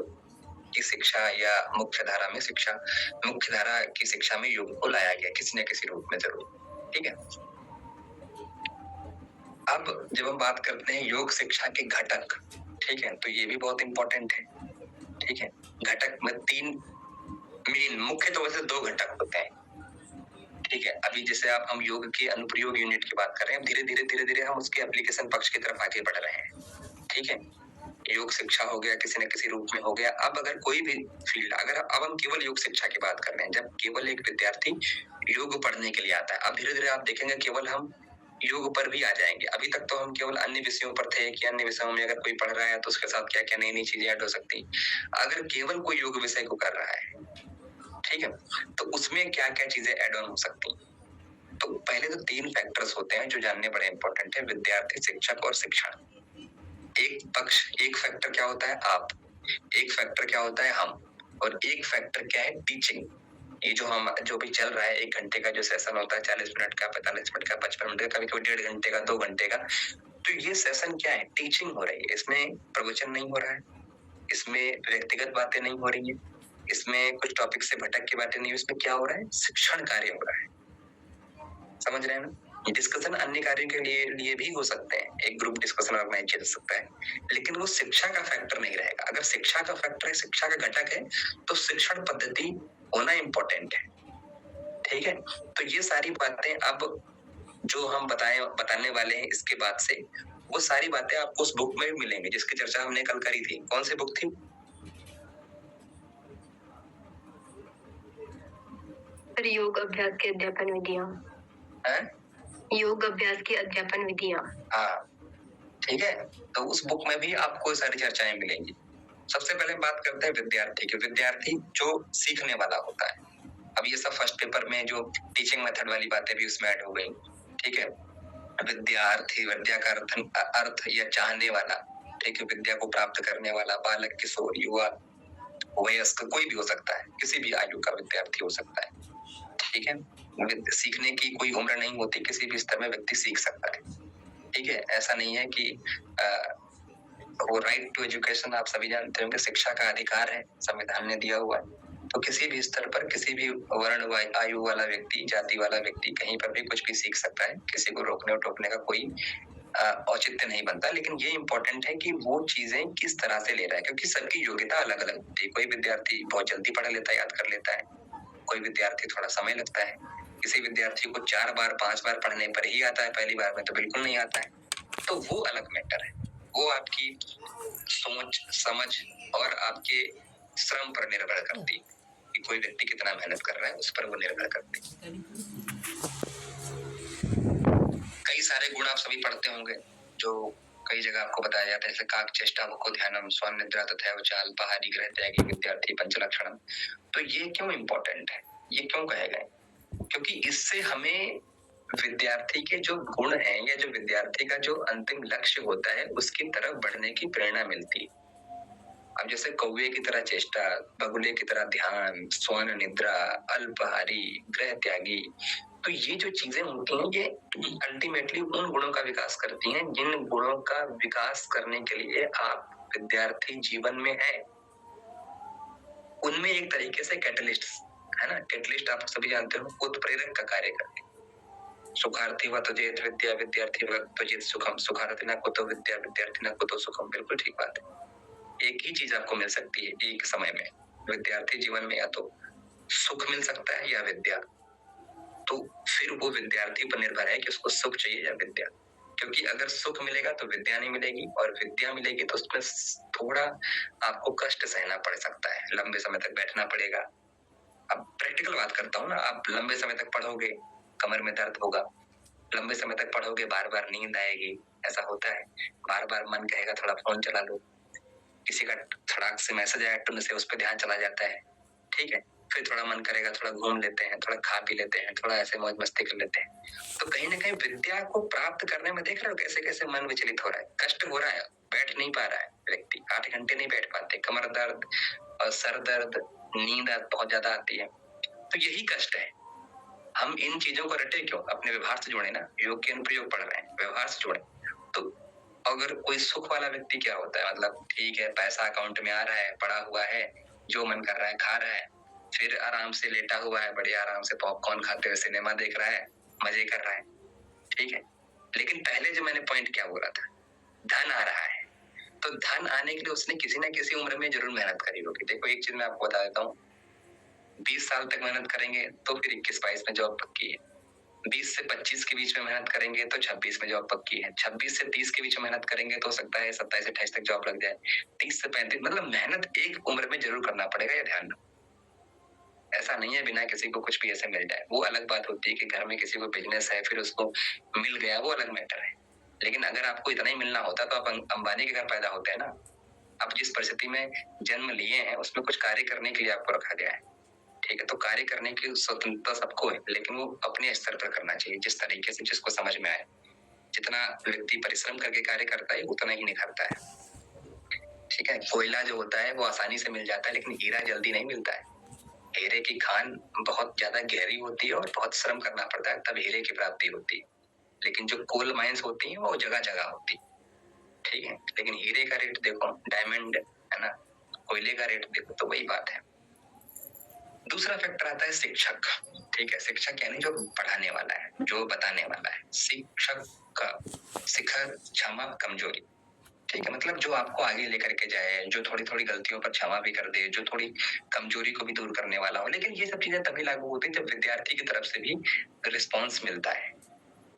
की शिक्षा या मुख्य धारा की शिक्षा में योग को लाया गया किसी न किसी रूप में जरूर, ठीक है। अब जब हम बात करते हैं योग शिक्षा के घटक, ठीक है, तो ये भी बहुत इंपॉर्टेंट है, ठीक है। घटक में तीन मेन मुख्य तो वैसे दो घटक होते हैं, ठीक है। अभी जैसे हम योग के अनुप्रयोग यूनिट की बात कर रहे हैं, धीरे धीरे हम उसके एप्लीकेशन पक्ष की तरफ आगे बढ़ रहे हैं, ठीक है। योग शिक्षा हो गया, किसी न किसी रूप में हो गया। अब अगर कोई भी फील्ड, अगर अब हम केवल योग शिक्षा की बात कर रहे हैं, जब केवल एक विद्यार्थी योग पढ़ने के लिए आता है, अब धीरे धीरे आप देखेंगे केवल हम योग पर भी आ जाएंगे। अभी तक तो हम केवल अन्य विषयों पर थे कि अन्य विषयों में अगर कोई पढ़ रहा है तो उसके साथ क्या क्या नई नई चीजें ऐड हो सकती। अगर केवल कोई योग विषय को कर रहा है, ठीक है, तो उसमें क्या क्या चीजें ऐड ऑन हो सकती। तो पहले तो तीन फैक्टर्स होते हैं जो जानने बड़े इंपॉर्टेंट है, विद्यार्थी, शिक्षक और शिक्षण। एक फैक्टर क्या होता है आप, एक फैक्टर क्या होता है हम, और एक फैक्टर क्या है टीचिंग। ये जो भी चल रहा है, 1 घंटे का जो सेशन होता है, 40 मिनट का, 45 मिनट का, 55 मिनट का, कभी कभी 1.5 घंटे का, 2 घंटे का, तो ये सेशन क्या है, टीचिंग हो रही है। इसमें प्रवचन नहीं हो रहा है, इसमें व्यक्तिगत बातें नहीं हो रही है, इसमें कुछ टॉपिक से भटक की बातें नहीं है, इसमें क्या हो रहा है, शिक्षण कार्य हो रहा है। समझ रहे हैं ना। डिस्कशन अन्य कार्यों के लिए भी हो सकते हैं, एक ग्रुप डिस्कशन ऑर्गेनाइज किया जा सकता है, लेकिन वो शिक्षा का फैक्टर नहीं रहेगा। अगर शिक्षा का फैक्टर है, शिक्षा का घटक है, तो शिक्षण पद्धति होना इंपॉर्टेंट है, ठीक है। तो ये सारी बातें अब जो हम बताने वाले हैं इसके बाद से, वो सारी बातें आपको उस बुक में भी मिलेंगी जिसकी चर्चा हमने कल करी थी। कौन सी बुक थी? सर, योग अभ्यास की अध्यापन विधियां। योग अभ्यास की अध्यापन विधियां। हाँ, ठीक है। तो उस बुक में भी आपको सारी चर्चाएं मिलेंगी। सबसे पहले बात करते हैं विद्यार्थी की। विद्यार्थी जो सीखने वाला होता है। अब ये सब फर्स्ट पेपर में जो टीचिंग मेथड वाली बातें भी उसमें ऐड हो गई, ठीक है। विद्यार्थी, विद्या का अर्थ या चाहने वाला, ठीक है, विद्या को प्राप्त करने वाला बालक, किशोर, युवा, वयस्क, कोई भी हो सकता है, किसी भी आयु का विद्यार्थी हो सकता है, ठीक है। सीखने की कोई उम्र नहीं होती, किसी भी स्तर में व्यक्ति सीख सकता है, ठीक है। ऐसा नहीं है कि वो राइट टू एजुकेशन, आप सभी जानते होंगे, शिक्षा का अधिकार है, संविधान ने दिया हुआ है। तो किसी भी स्तर पर किसी भी वर्ण, आयु वाला व्यक्ति, जाति वाला व्यक्ति कहीं पर भी कुछ भी सीख सकता है। किसी को रोकने और टोकने का कोई औचित्य नहीं बनता। लेकिन ये इंपॉर्टेंट है कि वो चीजें किस तरह से ले रहा है, क्योंकि सबकी योग्यता अलग अलग होती है। कोई विद्यार्थी बहुत जल्दी पढ़ लेता है, याद कर लेता है, कोई विद्यार्थी थोड़ा समय लगता है, किसी विद्यार्थी को 4 बार 5 बार पढ़ने पर ही आता है, पहली बार में तो बिल्कुल नहीं आता है। तो वो अलग मैटर है, वो आपकी सोच, समझ और आपके श्रम पर निर्भर करती है कि कोई व्यक्ति कितना मेहनत कर रहा है, उस पर वो निर्भर करती है। कई सारे गुण आप सभी पढ़ते होंगे जो कई जगह आपको बताया जाता है, जैसे काक चेष्टा वको ध्यानम, स्वन निद्रा तथा चाल, पहाड़ी ग्रह त्यागी, विद्यार्थी पंचलक्षणम। तो ये क्यों इंपॉर्टेंट है, ये क्यों कहे गए? क्योंकि इससे हमें विद्यार्थी के जो गुण हैं या जो विद्यार्थी का जो अंतिम लक्ष्य होता है उसकी तरफ बढ़ने की प्रेरणा मिलती है। अब जैसे कौवे की तरह चेष्टा, बगुले की तरह ध्यान, स्वर्ण निद्रा, अल्पहारी, ग्रह त्यागी, तो ये जो चीजें होती हैं ये अल्टीमेटली उन गुणों का विकास करती हैं जिन गुणों का विकास करने के लिए आप विद्यार्थी जीवन में है। उनमें एक तरीके से कैटलिस्ट है ना, कैटलिस्ट आप सभी जानते हो, उत्प्रेरक का कार्य करते हैं। सुखार्थी व तो जेत विद्या, विद्यार्थी व तो जेत सुखम, सुखार्थी न कुतो विद्या, विद्यार्थी न कुतो सुखम। बिल्कुल ठीक बात है। एक ही चीज आपको मिल सकती है एक समय में। विद्यार्थी जीवन में या तो सुख मिल सकता है या विद्या। तो फिर वो विद्यार्थी पर निर्भर है कि उसको सुख चाहिए या विद्या। क्योंकि अगर सुख मिलेगा तो विद्या नहीं मिलेगी, और विद्या मिलेगी तो उसमें थोड़ा आपको कष्ट सहना पड़ सकता है, लंबे समय तक बैठना पड़ेगा। अब प्रैक्टिकल बात करता हूँ ना, आप लंबे समय तक पढ़ोगे, कमर में दर्द होगा, लंबे समय तक पढ़ोगे, बार बार नींद आएगी, ऐसा होता है। बार बार मन कहेगा थोड़ा फोन चला लो, किसी का थड़ाक से मैसेज आया टुन से उस पर ध्यान चला जाता है, ठीक है। फिर थोड़ा मन करेगा थोड़ा घूम लेते हैं, थोड़ा खा पी लेते हैं, थोड़ा ऐसे मौज मस्ती कर लेते हैं। तो कहीं ना कहीं विद्या को प्राप्त करने में देख रहे हो कैसे कैसे मन विचलित हो रहा है, कष्ट हो रहा है, बैठ नहीं पा रहा है व्यक्ति, 8 घंटे नहीं बैठ पाते, कमर दर्द और सर दर्द, नींद बहुत ज्यादा आती है। तो यही कष्ट है। हम इन चीजों को रटे क्यों? अपने व्यवहार से जोड़े ना, योग के अनुप्रयोग पढ़ रहे हैं, व्यवहार से जोड़े। तो अगर कोई सुख वाला व्यक्ति क्या होता है, मतलब ठीक है पैसा अकाउंट में आ रहा है, पड़ा हुआ है, जो मन कर रहा है खा रहा है, फिर आराम से लेटा हुआ है, बढ़िया आराम से पॉपकॉर्न खाते हुए सिनेमा देख रहा है, मजे कर रहा है, ठीक है। लेकिन पहले जो मैंने पॉइंट क्या बोला था, धन आ रहा है, तो धन आने के लिए उसने किसी ना किसी उम्र में जरूर मेहनत करी होगी। देखो एक चीज मैं आपको बता देता हूँ, 20 साल तक मेहनत करेंगे तो फिर 21-22 में जॉब पक्की है, 20 से 25 के बीच में मेहनत करेंगे तो 26 में जॉब पक्की है, 26 से 30 के बीच में मेहनत करेंगे तो हो सकता है 27-28 तक जॉब लग जाए, 30 से 35, मतलब मेहनत एक उम्र में जरूर करना पड़ेगा, ये ध्यान रखो। ऐसा नहीं है बिना किसी को कुछ भी ऐसे मिल जाए। वो अलग बात होती है कि घर में किसी को बिजनेस है फिर उसको मिल गया, वो अलग मैटर है। लेकिन अगर आपको इतना ही मिलना होता तो आप अंबानी के घर पैदा होते हैं ना। आप जिस परिस्थिति में जन्म लिए हैं उसमें कुछ कार्य करने के लिए आपको रखा गया है, ठीक है। तो कार्य करने की स्वतंत्रता सबको है, लेकिन वो अपने स्तर पर करना चाहिए, जिस तरीके से जिसको समझ में आए। जितना व्यक्ति परिश्रम करके कार्य करता है उतना ही निखरता है, ठीक है। कोयला जो होता है वो आसानी से मिल जाता है, लेकिन हीरा जल्दी नहीं मिलता है। हीरे की खान बहुत ज्यादा गहरी होती है और बहुत श्रम करना पड़ता है, तब हीरे की प्राप्ति होती है। लेकिन जो कोल माइंस होती है वो जगह जगह होती है, ठीक है। लेकिन हीरे का रेट देखो, डायमंड है ना, कोयले का रेट देखो, तो वही बात है। दूसरा फैक्टर आता है शिक्षक, ठीक है। शिक्षक यानी जो पढ़ाने वाला है, जो बताने वाला है। शिक्षक का शिखर क्षमा कमजोरी, ठीक है। मतलब जो आपको आगे लेकर के जाए, जो थोड़ी थोड़ी गलतियों पर क्षमा भी कर दे, जो थोड़ी कमजोरी को भी दूर करने वाला हो। लेकिन ये सब चीजें तभी लागू होती है जब विद्यार्थी की तरफ से भी रिस्पॉन्स मिलता है,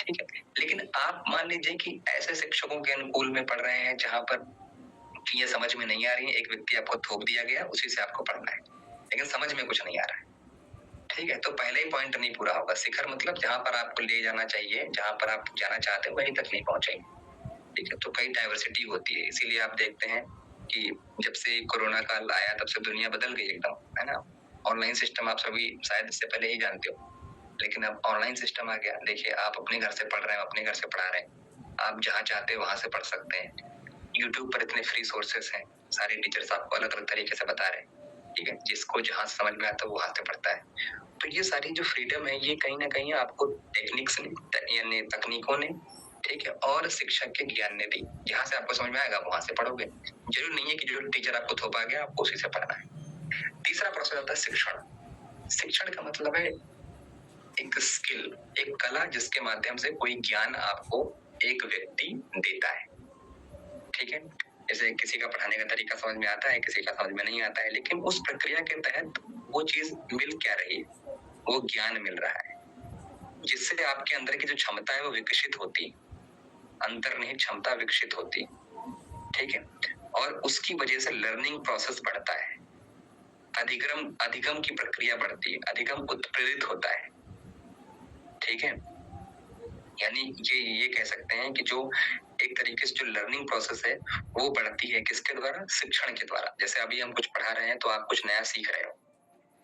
ठीक है। लेकिन आप मान लीजिए कि ऐसे शिक्षकों के अनुकूल में पढ़ रहे हैं जहां पर चीजें समझ में नहीं आ रही है, एक व्यक्ति आपको थोप दिया गया, उसी से आपको पढ़ना है, लेकिन समझ में कुछ नहीं आ रहा है, ठीक है, तो पहले ही पॉइंट नहीं पूरा होगा। शिखर मतलब जहां पर आपको ले जाना चाहिए, जहां पर आप जाना चाहते हैं वहीं तक नहीं पहुंचेंगे, ठीक है। तो कई डाइवर्सिटी होती है, इसीलिए आप देखते हैं कि जब से कोरोना काल आया तब से दुनिया बदल गई एकदम, है ना। ऑनलाइन सिस्टम आप सभी शायद इससे पहले ही जानते हो, लेकिन अब ऑनलाइन सिस्टम आ गया। देखिए, आप अपने घर से पढ़ रहे हैं, अपने घर से पढ़ा रहे हैं, आप जहाँ चाहते हैं वहां से पढ़ सकते हैं। यूट्यूब पर इतने फ्री सोर्सेस हैं, सारे टीचर्स आपको अलग अलग तरीके से बता रहे हैं, ठीक है। जिसको जहां समझ में आता है वो वहां से पढ़ता है। तो ये सारी जो फ्रीडम है, ये कहीं ना कहीं आपको टेक्निक्स ने यानी तकनीकों ने, ठीक है, और शिक्षक के ज्ञान ने दी। जहां से आपको समझ में आएगा वहां से पढ़ोगे। जरूरी नहीं है कि जो टीचर आपको थोपा गया आपको उसी से पढ़ना है। तीसरा प्रोसेस होता है शिक्षण। शिक्षण का मतलब है एक स्किल, एक कला जिसके माध्यम से कोई ज्ञान आपको एक व्यक्ति देता है, ठीक है। जैसे किसी का पढ़ाने का तरीका समझ में आता है, किसी का समझ में नहीं आता है, लेकिन उस प्रक्रिया के तहत वो चीज मिल क्या रही है, वो ज्ञान मिल रहा है, जिससे आपके अंदर की जो क्षमता है वो विकसित होती, अंतर्निहित क्षमता विकसित होती, ठीक है। और उसकी वजह से लर्निंग प्रोसेस बढ़ता है, अधिगम की प्रक्रिया बढ़ती है, अधिगम उत्प्रेरित होता है, ठीक है। यानी ये कह सकते हैं कि जो एक तरीके से जो लर्निंग प्रोसेस है वो बढ़ती है किसके द्वारा, शिक्षण के द्वारा। जैसे अभी हम कुछ पढ़ा रहे हैं तो आप कुछ नया सीख रहे हो,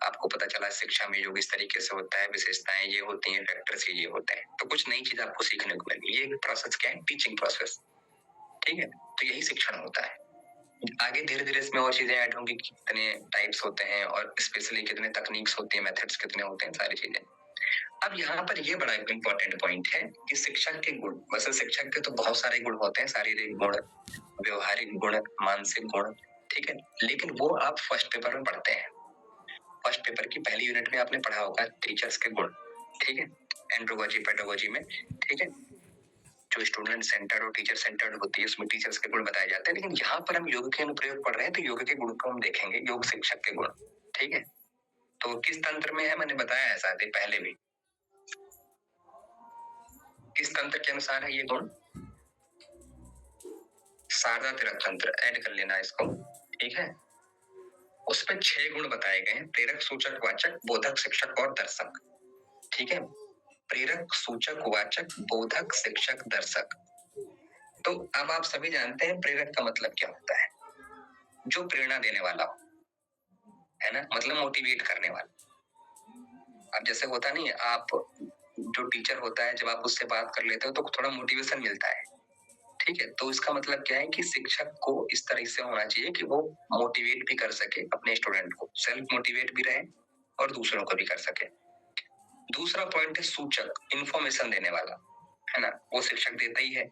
आपको पता चला शिक्षा में योग इस तरीके से होता है, विशेषताएं ये होती हैं, फैक्टर्स ये होते हैं, तो कुछ नई चीज आपको सीखने को मिली। ये प्रोसेस क्या है, टीचिंग प्रोसेस, ठीक है। तो यही शिक्षण होता है। आगे धीरे धीरे इसमें और चीजें ऐड होंगी, कितने टाइप्स होते हैं और स्पेशली कितने तकनीक्स होती हैं, मेथड्स कितने होते हैं, सारी चीजें। अब यहाँ पर ये बड़ा इंपॉर्टेंट पॉइंट है कि शिक्षक के गुण, वैसे शिक्षक के तो बहुत सारे गुण होते हैं, शारीरिक गुण, व्यवहारिक गुण, मानसिक गुण, ठीक है। लेकिन वो आप फर्स्ट पेपर में पढ़ते हैं। फर्स्ट पेपर की पहली यूनिट में आपने पढ़ा होगा टीचर्स के गुण, ठीक है, एंड्रोलॉजी पेडागोजी में, ठीक है। जो स्टूडेंट सेंटर्ड और टीचर सेंटर्ड होती है उसमें टीचर्स के गुण बताए जाते हैं, लेकिन यहाँ पर हम योग के अनुप्रयोग पढ़ रहे हैं तो योग के गुण को हम देखेंगे, योग शिक्षक के गुण, ठीक है। तो किस तंत्र में है, मैंने बताया है शायद पहले भी, किस तंत्र के अनुसार है ये गुण, शारदा तिरक तंत्र, ऐड कर लेना इसको, ठीक है। उसमें 6 गुण बताए गए हैं, प्रेरक, सूचक, वाचक, बोधक, शिक्षक और दर्शक, ठीक है। प्रेरक, सूचक, वाचक, बोधक, शिक्षक, दर्शक। तो अब आप सभी जानते हैं प्रेरक का मतलब क्या होता है, जो प्रेरणा देने वाला हो, है ना, मतलब मोटिवेट करने वाला। अब जैसे होता नहीं है, आप जो टीचर होता है जब आप उससे बात कर लेते हो तो थोड़ा मोटिवेशन मिलता है, ठीक है। तो इसका मतलब क्या है कि शिक्षक को इस तरह से होना चाहिए कि वो मोटिवेट भी कर सके अपने स्टूडेंट को, सेल्फ मोटिवेट भी रहे और दूसरों को भी कर सके। दूसरा पॉइंट है सूचक, इंफॉर्मेशन देने वाला, है ना, वो शिक्षक देता ही है,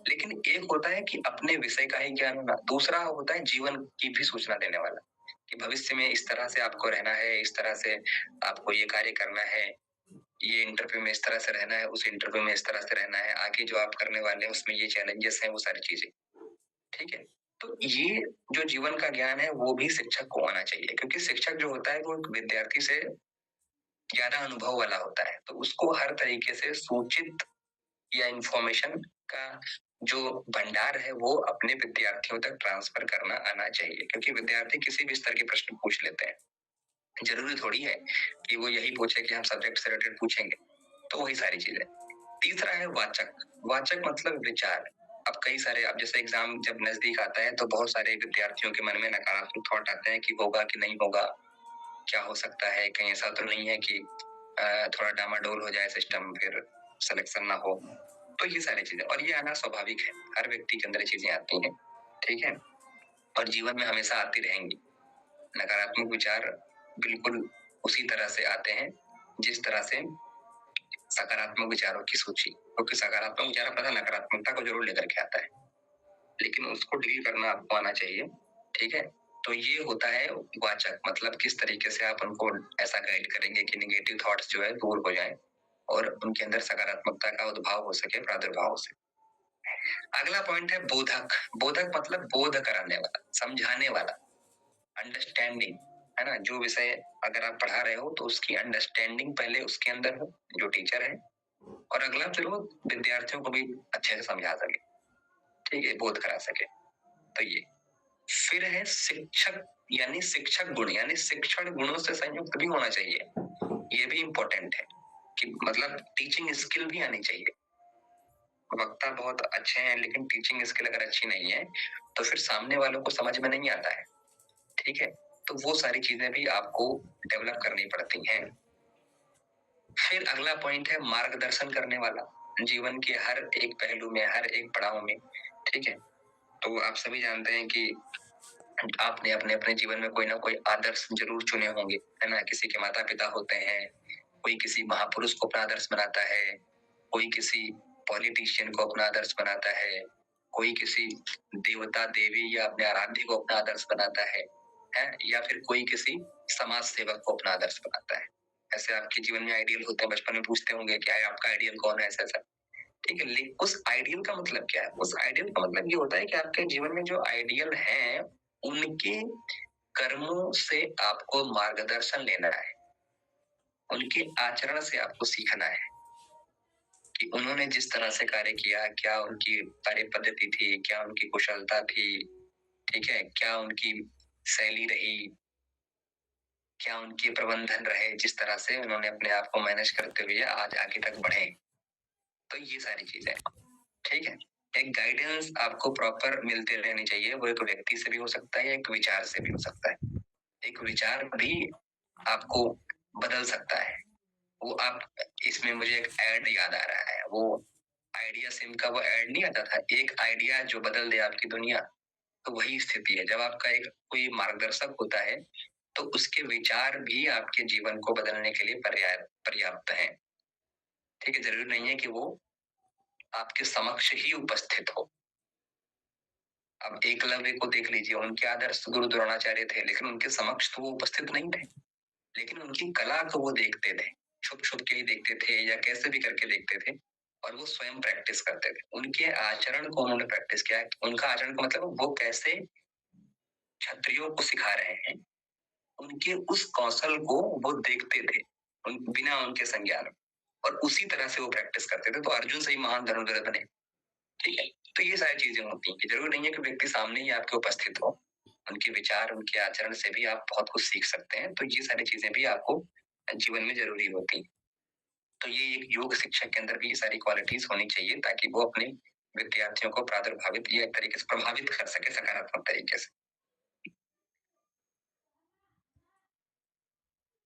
लेकिन एक होता है कि अपने विषय का ही ज्ञान होना, दूसरा होता है जीवन की भी सूचना देने वाला, कि भविष्य में इस तरह से आपको रहना है, इस तरह से आपको ये कार्य करना है, ये इंटरव्यू में इस तरह से रहना है, उस इंटरव्यू में इस तरह से रहना है, आगे जो आप करने वाले हैं उसमें ये चैलेंजेस हैं, वो सारी चीजें, ठीक है। तो ये जो जीवन का ज्ञान है वो भी शिक्षक को आना चाहिए, क्योंकि शिक्षक जो होता है वो विद्यार्थी से ज्यादा अनुभव वाला होता है, तो उसको हर तरीके से सूचित या इंफॉर्मेशन का जो भंडार है वो अपने विद्यार्थियों तक ट्रांसफर करना आना चाहिए, क्योंकि विद्यार्थी किसी भी स्तर के प्रश्न पूछ लेते हैं, जरूरी थोड़ी है कि वो यही पूछे कि हम सब्जेक्ट से रिलेटेड पूछेंगे, तो वही सारी चीजें। तीसरा है वाचक, वाचक मतलब विचार। अब कई सारे, अब जैसे एग्जाम जब नजदीक आता है तो बहुत सारे विद्यार्थियों के मन में नकारात्मक थॉट आते हैं कि होगा कि नहीं होगा, क्या हो सकता है, कहीं ऐसा तो नहीं है कि थोड़ा डामाडोल हो जाए सिस्टम, फिर सिलेक्शन ना हो, तो ये सारी चीजें, और ये आना स्वाभाविक है, हर व्यक्ति के अंदर चीजें आती हैं, ठीक है, और जीवन में हमेशा आती रहेंगी। नकारात्मक विचार बिल्कुल उसी तरह से आते हैं जिस तरह से सकारात्मक विचारों की सूची, क्योंकि सकारात्मक विचार अपना नकारात्मकता को जरूर लेकर के आता है, लेकिन उसको डील करना आपको आना चाहिए, ठीक है। तो ये होता है वाचक, मतलब किस तरीके से आप उनको ऐसा गाइड करेंगे कि निगेटिव थॉट्स जो है दूर हो जाएं और उनके अंदर सकारात्मकता का उद्भाव हो सके, प्रादुर्भाव हो सके। अगला पॉइंट है बोधक, बोधक मतलब बोध कराने वाला, समझाने वाला, अंडरस्टैंडिंग, है ना। जो विषय अगर आप पढ़ा रहे हो तो उसकी अंडरस्टैंडिंग पहले उसके अंदर हो, जो टीचर है, और अगला फिर वो विद्यार्थियों को भी अच्छे से समझा सके, ठीक है, बोध करा सके। तो ये फिर है शिक्षक यानी शिक्षक गुण, यानी शिक्षण गुणों से संयुक्त भी होना चाहिए। ये भी इम्पोर्टेंट है कि मतलब टीचिंग स्किल भी आनी चाहिए। वक्ता बहुत अच्छे हैं लेकिन टीचिंग स्किल अगर अच्छी नहीं है तो फिर सामने वालों को समझ में नहीं आता है, ठीक है। तो वो सारी चीजें भी आपको डेवलप करनी पड़ती हैं। फिर अगला पॉइंट है मार्गदर्शन करने वाला, जीवन के हर एक पहलू में, हर एक पड़ाव में, ठीक है। तो आप सभी जानते हैं कि आपने अपने अपने जीवन में कोई ना कोई आदर्श जरूर चुने होंगे, है ना। किसी के माता पिता होते हैं, कोई किसी महापुरुष को अपना आदर्श बनाता है, कोई किसी पॉलिटिशियन को अपना आदर्श बनाता है, कोई किसी देवता देवी या अपने आराध्य को अपना आदर्श बनाता है, या फिर कोई किसी समाज सेवक को अपना आदर्श बनाता है। ऐसे आपके जीवन में आइडियल होते हैं, बचपन में पूछते होंगे क्या है आपका आइडियल कौन है, ऐसा ऐसा, ठीक है। लेकिन उस आइडियल का मतलब क्या है? उस आइडियल का मतलब ये होता है कि आपके जीवन में जो आइडियल है उनके कर्मों से आपको मार्गदर्शन लेना है, उनके आचरण से आपको सीखना है कि उन्होंने जिस तरह से कार्य किया, क्या उनकी कार्य पद्धति थी, क्या उनकी कुशलता थी, ठीक है, क्या उनकी शैली रही, क्या उनके प्रबंधन रहे, जिस तरह से उन्होंने अपने आप को मैनेज करते हुए आज आगे तक बढ़े। तो ये सारी चीजें, ठीक है। एक गाइडेंस आपको प्रॉपर मिलते रहनी चाहिए, वो एक व्यक्ति से भी हो सकता है, एक विचार से भी हो सकता है। एक विचार भी आपको बदल सकता है। वो आप इसमें मुझे एक ऐड याद आ रहा है, वो आइडिया सिम का वो ऐड नहीं आता था, एक आइडिया जो बदल दे आपकी दुनिया। तो वही स्थिति है, जब आपका एक कोई मार्गदर्शक होता है तो उसके विचार भी आपके जीवन को बदलने के लिए पर्याप्त है, ठीक है। जरूरी नहीं है कि वो आपके समक्ष ही उपस्थित हो। अब एकलव्य को देख लीजिए, उनके आदर्श गुरु द्रोणाचार्य थे लेकिन उनके समक्ष तो वो उपस्थित नहीं थे, लेकिन उनकी कला को वो देखते थे, छुप छुप के ही देखते थे या कैसे भी करके देखते थे, और वो स्वयं प्रैक्टिस करते थे। उनके आचरण को उन्होंने प्रैक्टिस किया। उनका आचरण का मतलब वो कैसे क्षत्रियों को सिखा रहे हैं, उनके उस कौशल को वो देखते थे बिना उनके संज्ञान, और उसी तरह से वो प्रैक्टिस करते थे। तो अर्जुन से ही महान धनुर्धर बने, ठीक है। तो ये सारी चीजें होती हैं कि जरूरी नहीं है कि व्यक्ति सामने ही आपके उपस्थित हो, उनके विचार, उनके आचरण से भी आप बहुत कुछ सीख सकते हैं। तो ये सारी चीजें भी आपको जीवन में जरूरी होती हैं। तो ये एक योग शिक्षक के अंदर भी ये सारी क्वालिटीज होनी चाहिए ताकि वो अपने विद्यार्थियों को प्रादुर्भावित या एक तरीके से प्रभावित कर सके सकारात्मक तरीके से।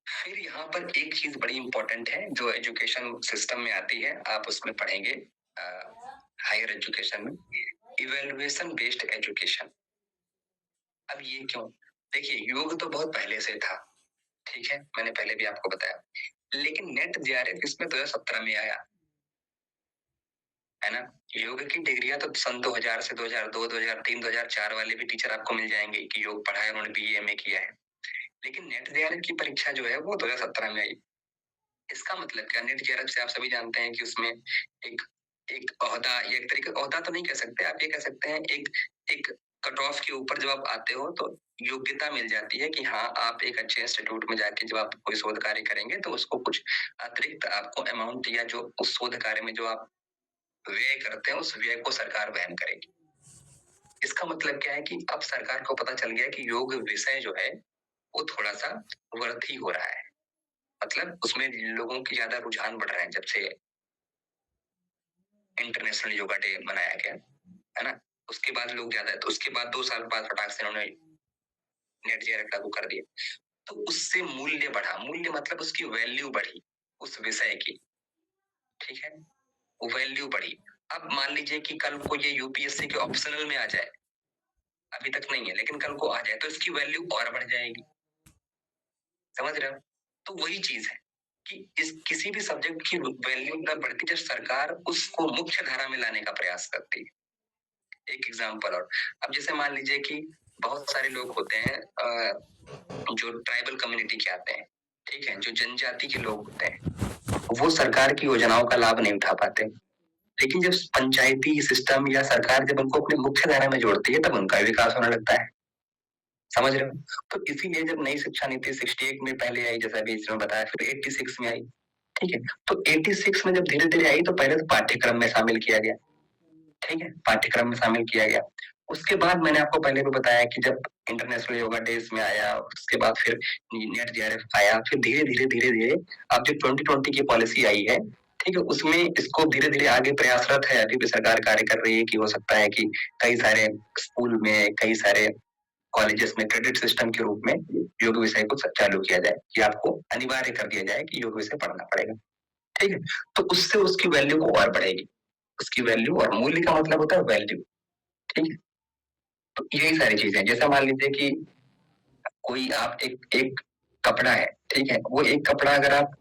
फिर यहाँ पर एक चीज बड़ी इंपॉर्टेंट है जो एजुकेशन सिस्टम में आती है, आप उसमें पढ़ेंगे हायर एजुकेशन में, इवेल्युएशन बेस्ड एजुकेशन। अब ये क्यों? देखिए, योग तो बहुत पहले से था, ठीक है, मैंने पहले भी आपको बताया, लेकिन नेट जेआरएफ इसमें 2017 में आया, है ना। योग की डिग्रियां तो सन 2000 से 2002, 2003, 2004 वाले भी टीचर आपको मिल जाएंगे कि योग पढ़ा है, उन्होंने बीए एमए किया है। लेकिन नेट जेआरएफ की परीक्षा जो है वो 2017 में आई। इसका मतलब क्या? नेट जेआरएफ से आप सभी जानते हैं कि उसमें एक एक ओहदा या एक तरीके ओहदा तो नहीं कह सकते, आप ये कह सकते हैं एक एक कट ऑफ के ऊपर जब आप आते हो तो योग्यता मिल जाती है कि हाँ, आप एक अच्छे इंस्टीट्यूट में जाके जब आप कोई शोध कार्य करेंगे तो उसको कुछ अतिरिक्त आपको अमाउंट या जो उस शोध कार्य में जो आप व्यय करते हैं उस व्यय को सरकार वहन करेगी। इसका मतलब क्या है कि अब सरकार को पता चल गया कि योग विषय जो है वो थोड़ा सा वर्थी हो रहा है, मतलब उसमें लोगों की ज्यादा रुझान बढ़ रहे हैं जब से इंटरनेशनल योगा डे मनाया गया, है ना। उसके बाद लोग ज्यादा, तो उसके बाद 2 साल बाद फटाक से उन्होंने नेट जेआरएफ लागू कर दिया, तो उससे मूल्य बढ़ा। मूल्य मतलब उसकी वैल्यू बढ़ी उस विषय की, ठीक है, वो वैल्यू बढ़ी। अब मान लीजिए कि कल को ये यूपीएससी के ऑप्शनल में आ जाए, अभी तक नहीं है लेकिन कल को आ जाए तो इसकी वैल्यू और बढ़ जाएगी, समझ रहे हो। तो वही चीज है कि इस किसी भी सब्जेक्ट की वैल्यू तब बढ़ती जब सरकार उसको मुख्य धारा में लाने का प्रयास करती है। एक एग्जांपल और, अब जैसे मान लीजिए कि बहुत सारे लोग होते हैं जो ट्राइबल कम्युनिटी के आते हैं, ठीक है, जो जनजाति के लोग होते हैं, वो सरकार की योजनाओं का लाभ नहीं उठा पाते। लेकिन जब पंचायती सिस्टम या सरकार जब उनको अपनी मुख्य धारा में जोड़ती है तब उनका विकास होने लगता है, समझ रहे हो। तो इसीलिए जब नई शिक्षा नीति 68 में पहले आई, जैसा अभी इसमें बताया, फिर 86 में आई, ठीक है। तो 86 में जब धीरे धीरे आई तो पहले तो पाठ्यक्रम में शामिल किया गया, ठीक है, पाठ्यक्रम में शामिल किया गया। उसके बाद मैंने आपको पहले भी बताया कि जब इंटरनेशनल योगा डेज में आया, उसके बाद फिर नेट जेआरएफ आया, फिर धीरे धीरे अब जो 2020 की पॉलिसी आई है, ठीक है, उसमें इसको धीरे धीरे आगे प्रयासरत है, अभी भी सरकार कार्य कर रही है कि हो सकता है कि कई सारे स्कूल में, कई सारे कॉलेजेस में क्रेडिट सिस्टम के रूप में योग विषय को चालू किया जाए, कि आपको अनिवार्य कर दिया जाए कि योग विषय पढ़ना पड़ेगा, ठीक है। तो उससे उसकी वैल्यू को और बढ़ेगी, उसकी वैल्यू, और मूल्य का मतलब होता है वैल्यू, ठीक है। तो यही सारी चीजें, जैसे मान लीजिए कि कोई आप एक एक कपड़ा है, ठीक है, वो एक कपड़ा अगर आप